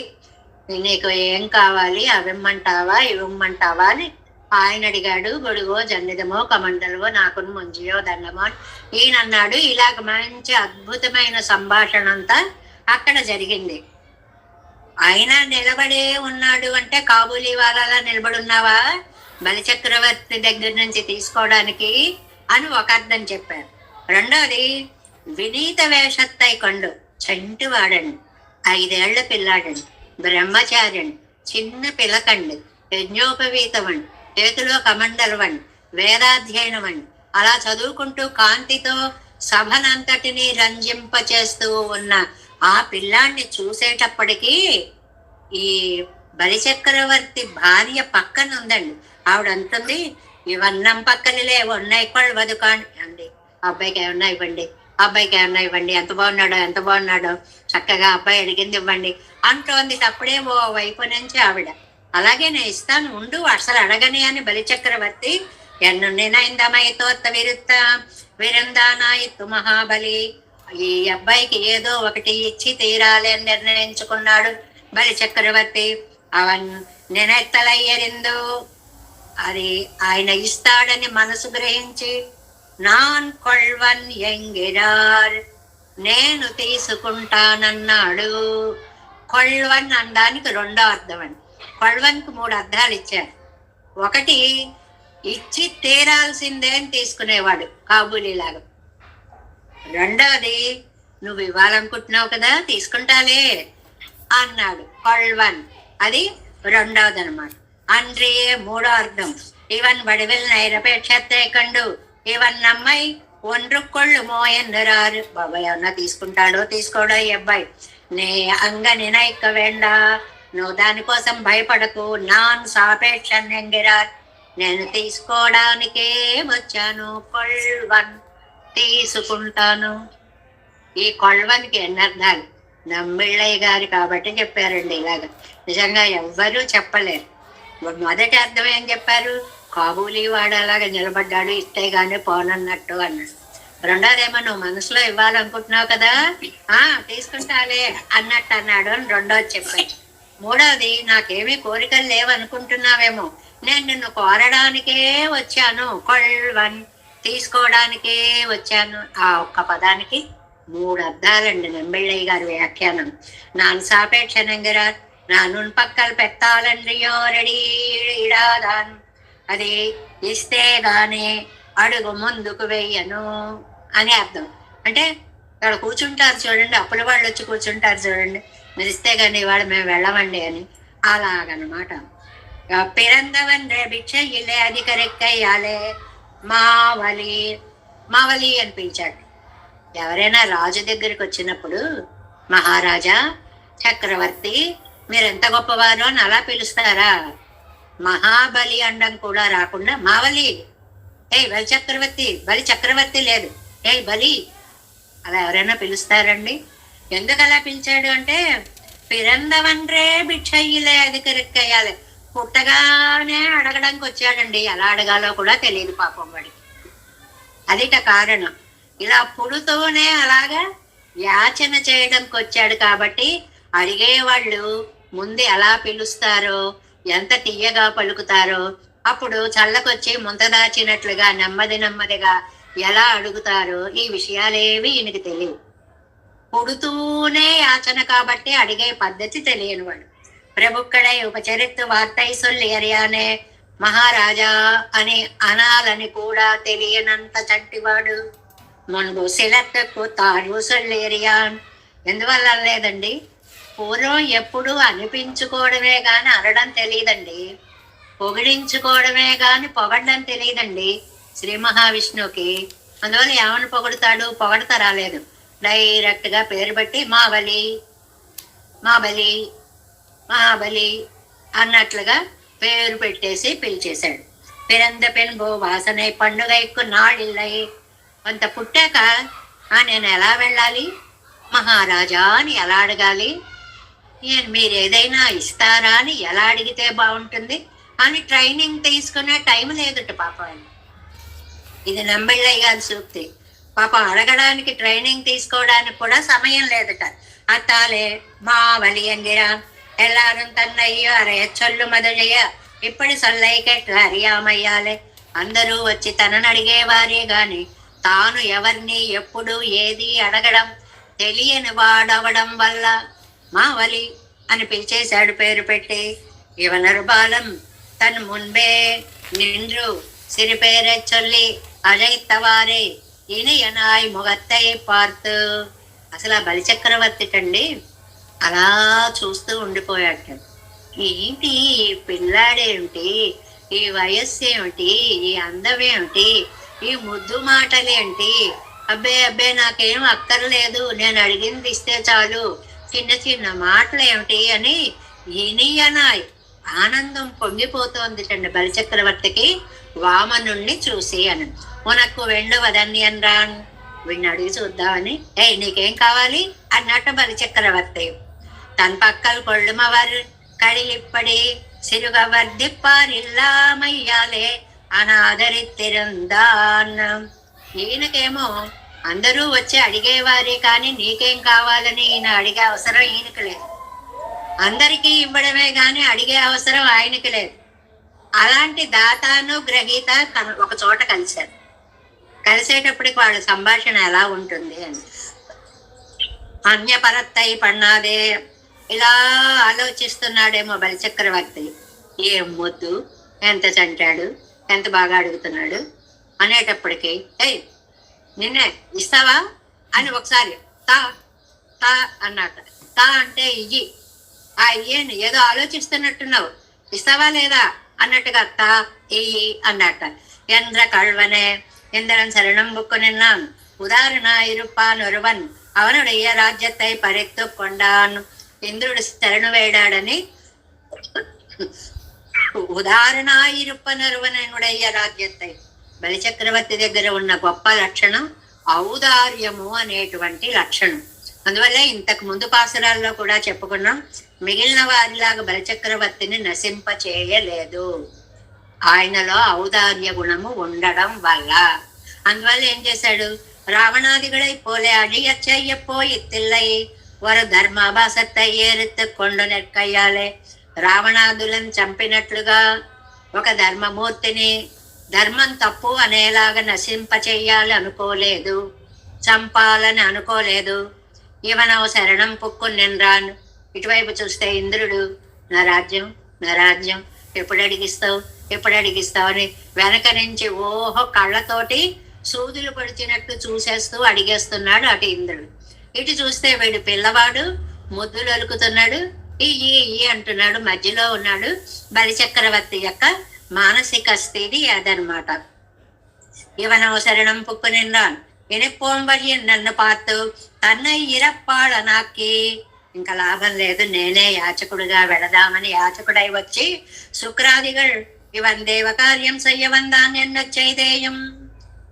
నీకు ఏం కావాలి, అవిమ్మంటావా ఇవ్వమంటావా అని ఆయన అడిగాడు. గొడుగో జన్నిదమో కమండలవో నాకును ముంజియో దండమో అని ఈయన అన్నాడు. ఇలాగ మంచి అద్భుతమైన సంభాషణ అంతా అక్కడ జరిగింది. ఆయన నిలబడే ఉన్నాడు అంటే కాబూలీ వాళ్ళలా నిలబడి ఉన్నావా బలిచక్రవర్తి దగ్గర నుంచి తీసుకోవడానికి అని ఒక అర్థం చెప్పారు. రెండోది వినీత వేషత్తై కొండు, చంటి వాడండి, 5 ఏళ్ల పిల్లాడండి, బ్రహ్మచారండి, చిన్న పిలకండి, యజ్ఞోపవీతమండి, చేతిలో కమండలవండి, వేదాధ్యయనమండి, అలా చదువుకుంటూ కాంతితో సభనంతటినీ రంజింపచేస్తూ ఉన్న ఆ పిల్లాన్ని చూసేటప్పటికీ ఈ బలిచక్రవర్తి భార్య పక్కన ఉందండి. ఆవిడ అంటుంది, ఇవన్నం పక్కనలే ఉన్నాయి కొళ్ళవదు కాండి అండి, అబ్బాయికి ఏమన్నా ఇవ్వండి, అబ్బాయికి ఏమన్నా ఇవ్వండి, ఎంత బాగున్నాడో చక్కగా అబ్బాయి అడిగింది ఇవ్వండి అంటోంది. తప్పుడే ఓ వైపు నుంచి ఆవిడ. అలాగే నేను ఇస్తాను ఉండు అసలు అడగని అని బలిచక్రవర్తి ఎన్ను నినైందమైతో విరుత్త విరందానాయిత్తు మహాబలి. ఈ అబ్బాయికి ఏదో ఒకటి ఇచ్చి తీరాలి అని నిర్ణయించుకున్నాడు బలిచక్రవర్తి. అవన్ నినెత్తలయ్యరిందు, అది ఆయన ఇస్తాడని మనసు గ్రహించి నాన్ కొల్వన్ ఎంగిరార్, నేను తీసుకుంటానన్నాడు. కొల్వన్ అనడానికి 2వ అర్థం అండి. కొల్వన్కి 3 అర్థాలు ఇచ్చారు. ఒకటి ఇచ్చి తీరాల్సిందే అని తీసుకునేవాడు కాబూలీలాగా. రెండవది నువ్వు ఇవ్వాలనుకుంటున్నావు కదా తీసుకుంటాలే అన్నాడు కొల్వన్, అది 2వది అనమాట. அன்றையே 3వ అర్థం ఇవన్ వడివిల్ నైరపేక్షతే కండు ఇవన్ నమ్మై ఒండ్రుకొళ్ళు ఎన్నురారు. బాబాయ్ అన్న తీసుకుంటాడో తీసుకోడో ఈ అబ్బాయి, నే అంగ నినైక్క వేండా, నువ్వు దానికోసం భయపడకు. నాన్ సాపేక్ష ఎంగిరార్, నేను తీసుకోవడానికే వచ్చాను. కొల్వన్ తీసుకుంటాను. ఈ కొల్వన్కి ఎన్ని అర్థాలు నమ్మిళ్ళయ్య గారు కాబట్టి చెప్పారండి. ఇలాగ నిజంగా ఎవ్వరూ చెప్పలేరు. మొదటి అర్థం ఏం చెప్పారు, కాబూలీ వాడు అలాగా నిలబడ్డాడు ఇస్తే గానీ పోనన్నట్టు అన్నాడు. రెండోదేమో నువ్వు మనసులో ఇవ్వాలనుకుంటున్నావు కదా తీసుకుంటాలే అన్నట్టు అన్నాడు అని 2వది చెప్పాడు. 3వది నాకేమీ కోరికలు లేవనుకుంటున్నావేమో, నేను నిన్ను కోరడానికే వచ్చాను. కొల్వన్ తీసుకోవడానికే వచ్చాను. ఆ ఒక్క పదానికి 3 అర్థాలండి నెంబెళ్ళయ్య గారి వ్యాఖ్యానం. నాన్ సాపేక్ష నంగిరార్, நான் உன் பக்கல் பெத்தாலன்றியோ రెడీ ఇడాదాన్, అది ఇస్తే గానీ అడుగు ముందుకు వెయ్యను అని అర్థం. అంటే ఇక్కడ కూర్చుంటారు చూడండి, అప్పుల వాళ్ళు వచ్చి కూర్చుంటారు చూడండి, మీరు ఇస్తే గానీ ఇవాళ మేము వెళ్ళమండి అని, అలాగనమాట. పిరందవన్ రే భిక్ష ఇల్లే అధికరెక్కయ్యాలే మావలి అని పిలిచాడు. ఎవరైనా రాజు దగ్గరికి వచ్చినప్పుడు మహారాజా చక్రవర్తి మీరెంత గొప్పవారు అని అలా పిలుస్తారా? మహాబలి అండం కూడా రాకుండా మావలి బలి చక్రవర్తి, బలి చక్రవర్తి లేదు, బలి. అలా ఎవరైనా పిలుస్తారండి? ఎందుకు అలా పిలిచాడు అంటే, పిరందవన్రే భిక్షయ్యలే అది కిరక్కయ్యాలి, పుట్టగానే అడగడానికి వచ్చాడండి. ఎలా అడగాలో కూడా తెలియదు పాపం వాడికి. అదిట కారణం. ఇలా పుడుతూనే అలాగా యాచన చేయడానికి వచ్చాడు కాబట్టి అడిగేవాళ్ళు ముందు ఎలా పిలుస్తారో, ఎంత తీయగా పలుకుతారో, అప్పుడు చల్లకొచ్చి ముంత దాచినట్లుగా నెమ్మది నెమ్మదిగా ఎలా అడుగుతారో ఈ విషయాలేవి ఈయనకి తెలియదు. పుడుతూనే యాచన కాబట్టి అడిగే పద్ధతి తెలియని వాడు. ప్రభుక్కడై ఉపచరిత్తు వార్తై సొల్లియరియానే మహారాజా అని అనాలని కూడా తెలియనంత చంటివాడు. మున్పు సిలత్తకు తాడు సొల్లేరియాన్. ఎందువల్ల లేదండి, పూర్వం ఎప్పుడు అనిపించుకోవడమే గాని అనడం తెలియదండి, పొగిడించుకోవడమే గాని పొగడడం తెలియదండి శ్రీ మహావిష్ణువుకి. అందువల్ల ఏమని పొగుడుతాడు? పొగడత రాలేదు. డైరెక్ట్ గా పేరు పెట్టి మాబలి మాబలి మహాబలి అన్నట్లుగా పేరు పెట్టేసి పిలిచేశాడు. పిరంద పెన్బో వాసనై పండుగ ఎక్కువ నాళ్ళిల్లై. కొంత పుట్టాక నేను ఎలా వెళ్ళాలి మహారాజా అని ఎలా అడగాలి, మీరు ఏదైనా ఇస్తారా అని ఎలా అడిగితే బాగుంటుంది అని ట్రైనింగ్ తీసుకునే టైం లేదుట పాపం. ఇది నంబిళ్ళయ్య గారి సూక్తి. పాపం అడగడానికి ట్రైనింగ్ తీసుకోవడానికి కూడా సమయం లేదుట. అత్తాలే మా వలియంగిరా ఎల్లారం తన్నయ్యో అరయ చొల్లు మధుజయ్య ఇప్పటి సొల్లైకెట్లా అరియామయ్యాలే. అందరూ వచ్చి తనను అడిగేవారే గాని తాను ఎవరిని ఎప్పుడు ఏది అడగడం తెలియని వాడవడం వల్ల మావలి అని పిలిచేశాడు పేరు పెట్టి. ఇవనరు బాలం తను మున్బే నిండ్రు సిరిపేరే చొల్లి అజైత్తవారే ఇనియనాయ్ ముగత్తై పార్తు. అసలు ఆ బలిచక్రవర్తి కండి అలా చూస్తూ ఉండిపోయాట. ఏంటి ఈ పిల్లాడేమిటి, ఈ వయస్సు ఏమిటి, ఈ అందమేమిటి, ఈ ముద్దు మాటలేంటి, అబ్బే నాకేం అక్కర్లేదు, నేను అడిగింది ఇస్తే చాలు, చిన్న చిన్న మాటలు ఏమిటి అని ఇనియనాయ్ ఆనందం పొంగిపోతోంది అండి బలిచక్రవర్తికి వామనుణ్ణి చూసి. అని ఉనకు వెండు వదన్యన్ రాన్, వీడిని అడిగి చూద్దామని నీకేం కావాలి అన్నట్టు బలిచక్రవర్తి. తన పక్కలు కొళ్ళుమవర్ కడిలిప్పడి సిరుగ వర్ధిప్పారిల్లామయ్యాలే అనాదరిత్తిరుందాన్. ఈయనకేమో అందరూ వచ్చి అడిగేవారే కానీ నీకేం కావాలని ఈయన అడిగే అవసరం ఈయనకి లేదు. అందరికీ ఇవ్వడమే గాని అడిగే అవసరం ఆయనకి లేదు. అలాంటి దాతాను గ్రహీత ఒక చోట కలిశారు. కలిసేటప్పటికి వాళ్ళ సంభాషణ ఎలా ఉంటుంది అని అన్యపరత్తై పన్నాదే ఇలా ఆలోచిస్తున్నాడేమో బలిచక్రవర్తి. ఏం ముద్దు, ఎంత చంటాడు, ఎంత బాగా అడుగుతున్నాడు అనేటప్పటికి నిన్నే ఇస్తావా అని ఒకసారి తా తా అన్నట్ట. తా అంటే ఇయ్యి, ఆ ఇయ్యని ఏదో ఆలోచిస్తున్నట్టున్నావు, ఇస్తావా లేదా అన్నట్టుగా తా ఇయ్యి అన్నట్ట. ఎంద్ర కళ్వనే ఇంద్రన్ శరణం బుక్కు నిన్నాను ఉదాహరణ ఇరుపాన్ ఒరువన్ అవనుడయ్య రాజ్యత్తై పరిత్తు కొండాన్. ఇంద్రుడు శరణు వేడాడని ఉదాహరణ ఇరుప్పనరువనుడయ్య రాజ్యత్తై. బలిచక్రవర్తి దగ్గర ఉన్న గొప్ప లక్షణం ఔదార్యము అనేటువంటి లక్షణం. అందువల్ల ఇంతకు ముందు పాసురాల్లో కూడా చెప్పుకున్నాం, మిగిలిన వారిలాగా బలిచక్రవర్తిని నశింప చేయలేదు. ఆయనలో ఔదార్య గుణము ఉండడం వల్ల. అందువల్ల ఏం చేశాడు, రావణాదిగళై పోలే అడియచ్చయ్యప్పో ఇత్తిల్లై వారు ధర్మాభాసత్తై ఏరెత్తు కొండ నెక్కయ్యాలే. రావణాదులను చంపినట్లుగా ఒక ధర్మమూర్తిని ధర్మం తప్పు అనేలాగా నశింప చెయ్యాలి అనుకోలేదు, చంపాలని అనుకోలేదు. ఇవనవ శరణం పుక్కు నిన్రాను. ఇటువైపు చూస్తే ఇంద్రుడు నా రాజ్యం నా రాజ్యం ఎప్పుడు అడిగిస్తావు ఎప్పుడు అడిగిస్తావు అని వెనక నుంచి ఓహో కళ్ళతోటి సూదులు పడిచినట్టు చూసేస్తూ అడిగేస్తున్నాడు అటు ఇంద్రుడు. ఇటు చూస్తే వీడు పిల్లవాడు ముద్దులు అలుకుతున్నాడు, ఈ అంటున్నాడు. మధ్యలో ఉన్నాడు బలిచక్రవర్తి యొక్క మానసిక స్థితి అదనమాట. ఇవనవ శరణం పుక్కు నిన్రాన్ ఇనిపోంబడి నన్ను పాత్తు తన్న ఇరప్పాడ నాకి. ఇంకా లాభం లేదు, నేనే యాచకుడిగా వెళదామని యాచకుడై వచ్చి శుక్రాదిగల్ ఇవన్ దేవకార్యం సయ్యవందాన్యన్నచ్చైదేయం.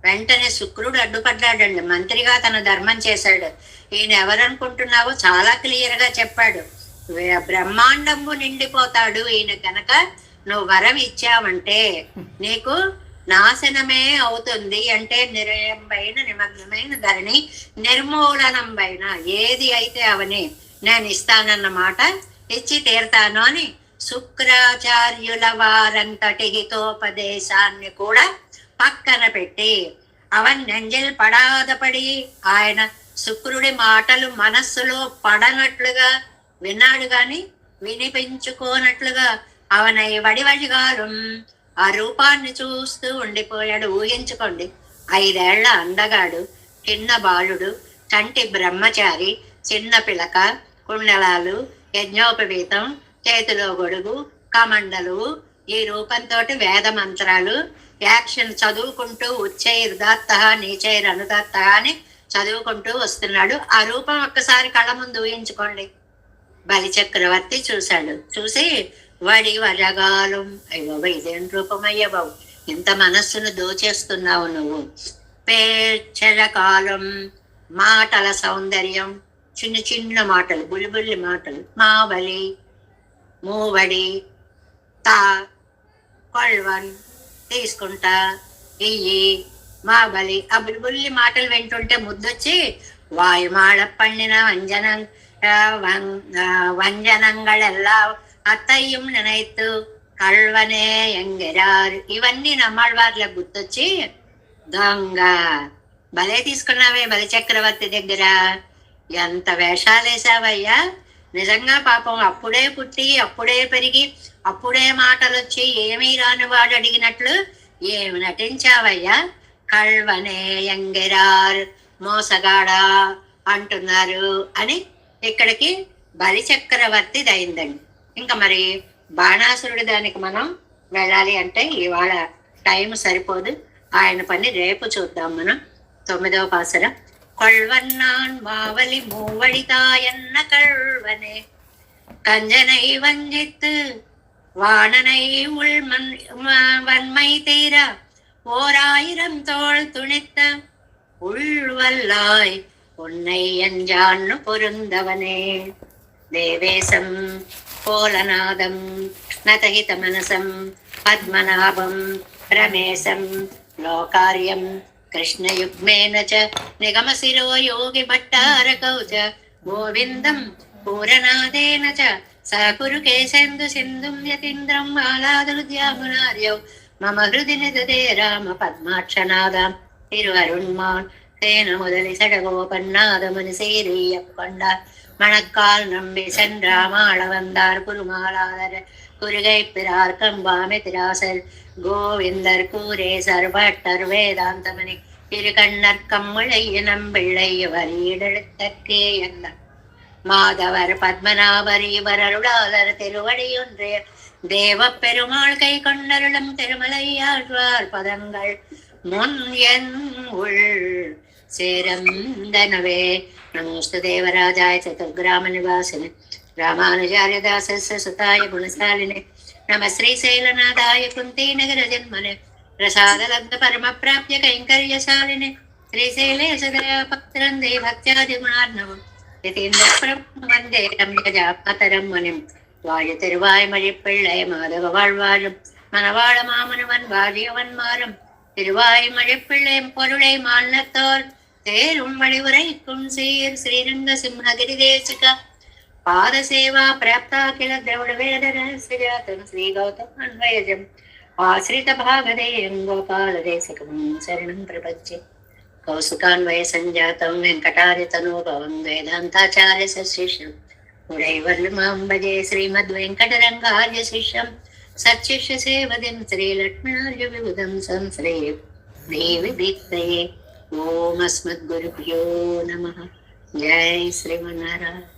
వెంటనే శుక్రుడు అడ్డుపడ్డాడండి. మంత్రిగా తన ధర్మం చేశాడు. ఈయన ఎవరనుకుంటున్నావో చాలా క్లియర్ గా చెప్పాడు. బ్రహ్మాండంబు నిండిపోతాడు ఈయన కనుక నువ్వు వరం ఇచ్చావంటే నీకు నాశనమే అవుతుంది అంటే నిరయంబైన నిమగ్నమైన ధరణి నిర్మూలనంబైన ఏది అయితే అవని నేను ఇస్తానన్నమాట, ఇచ్చి తీరుతాను అని శుక్రాచార్యుల వారంతటి హితోపదేశాన్ని కూడా పక్కన పెట్టి అవన్ నెంజిల్ పడాదపడి ఆయన శుక్రుడి మాటలు మనస్సులో పడనట్లుగా విన్నాడు గాని వినిపించుకోనట్లుగా అవనై వడివడిగారు ఆ రూపాన్ని చూస్తూ ఉండిపోయాడు. ఊహించుకోండి, 5 ఏళ్ల అందగాడు, చిన్న బాలుడు, చంటి బ్రహ్మచారి, చిన్న పిలక, కుండలాలు, యజ్ఞోపవీతం, చేతిలో గొడుగు, కమండలు, ఈ రూపంతో వేద మంత్రాలు, యాక్షన్ చదువుకుంటూ ఉచ్చైర్దాత్త నీచైరనుదాత్త అని చదువుకుంటూ వస్తున్నాడు. ఆ రూపం ఒక్కసారి కళ్ళ ముందు ఊహించుకోండి. బలి చక్రవర్తి చూశాడు. చూసి వడి వరగాలు, అయ్యో ఇదేం రూపమయ్య బాబు, ఇంత మనస్సును దోచేస్తున్నావు నువ్వు. పేచరకాలం, మాటల సౌందర్యం, చిన్న చిన్న మాటలు, బుల్లిబుల్లి మాటలు, మావలి, మూవడి, తా, కొల్వన్, తీసుకుంటా, ఇయ్యి, మాబలి, ఆ బుల్లిబుల్లి మాటలు వింటుంటే ముద్దొచ్చి వాయుమాళ పండిన వంజనంగళెల్లా అత్తయ్యం నినైతు కల్వనే ఎంగెరారు, ఇవన్నీ నమ్మాళ్ళవార్లకు గుర్తొచ్చి దొంగ భలే తీసుకున్నావే బలి చక్రవర్తి దగ్గర, ఎంత వేషాలేసావయ్యా, నిజంగా పాపం అప్పుడే పుట్టి అప్పుడే పెరిగి అప్పుడే మాటలు వచ్చి ఏమీ రాని వాడు అడిగినట్లు ఏమి నటించావయ్యా, కల్వనే ఎంగెరార్, మోసగాడా అంటున్నారు అని ఇక్కడికి బలి చక్రవర్తి దయిందండి. ఇంకా మరి బాణాసురుడి దానికి మనం వెళ్ళాలి అంటే ఇవాళ టైం సరిపోదు, ఆయన పని రేపు చూద్దాం మనం. 9వ పాసర. కొల్వన్నాన్ మావలి మూవడితాయన్న కల్వనే கஞ்சனை வஞ்சித்து வாணனை உள்மண் வன்மை தீர 1000 தோள் துணித்த உள்வல்லாய் உன்னை எஞ்சான்னு பொருந்தவனே தேவேசம் போலநாதம் நதகித மனசம் பத்மநாபம் ரமேசம் லோகாரியம் कृष्णयुग्मेन च निगमशिरो योगि भट्टारकौ च गोविन्दं पूरनादेन च स कुरु केशेन्दु सिन्धुं यतीन्द्रं मालादुद्यामुनार्यौ मम हृदि निदते राम पद्माक्षनादां तिरुवरुण्मान् तेन मुदलि सडगोपन्नादमुनि सीरीयक्कोण्डार मणक्काल नम्बि சென்றாமாளவந்தார் குருமாலாதர் குருகை பிறார் கம்பாமி திராசர் கோவிந்தர் கூரே சர்வட்டர் வேதாந்தமணி திருக்கண்ணர் கம்முளைய நம்பிள்ளை வரியிடழுத்தற்கே என்ன மாதவர் பத்மநாபர் இவர் அருளாளர் திருவடியொன்றே தேவ பெருமாள் கை கொண்டருளும் திருமலையாழ்வார் பதங்கள் முன் என் உள் சேரந்தனவே. नमोस्तु देवराजाय चतुर्ग्राम निवासिने रामानुजार्यदासस्य सुताय गुणशालिने नमः श्रीशैलनाथाय कुन्ती नगर जन्मने प्रसादलब्ध परम प्राप्य कैंकर्यशालिने श्रीशैले सदया पत्रन्दे भक्त्यादि गुणार्णवम् यतीन्द्रप्रं वन्दे रम्यजापतरं मुनिं வாயு மழிப்பிள்ளை மாதவ வாழ்வாழும் மணவாள மாமனவன் வாழியவன்மாரும் திருவாய் மழிப்பிள்ளை பொருளை மாநிலத்தோர் தேரும் வழிவுரைக்கும் சீர் ஸ்ரீரங்க சிம்ஹகிரி தேசிக பாத சேவா பிராப்தா கில திரவிட வேத ரகசியாதம் ஸ்ரீ கௌதம் அன்வயஜம் ஆசிரித பாகதேயம் கோபால தேசிகம் சரணம் பிரபஞ்சே கௌசுகான்வய சஞ்சாதம் வெங்கடாரிய தனோபவம் வேதாந்தாச்சாரிய சிஷ்யம் உடைவல்லுமாம் பஜே ஸ்ரீமத் வெங்கடரங்கார்ய சிஷ்யம் சச்சிஷ்ய சேவதிம் ஸ்ரீ லக்ஷ்மணார்ய விபுதம் சம்ஸ்ரே தேவி தீப்தயே. ओम अस्मद्गुरुभ्यो नमः. जय श्रीमन्नारायण.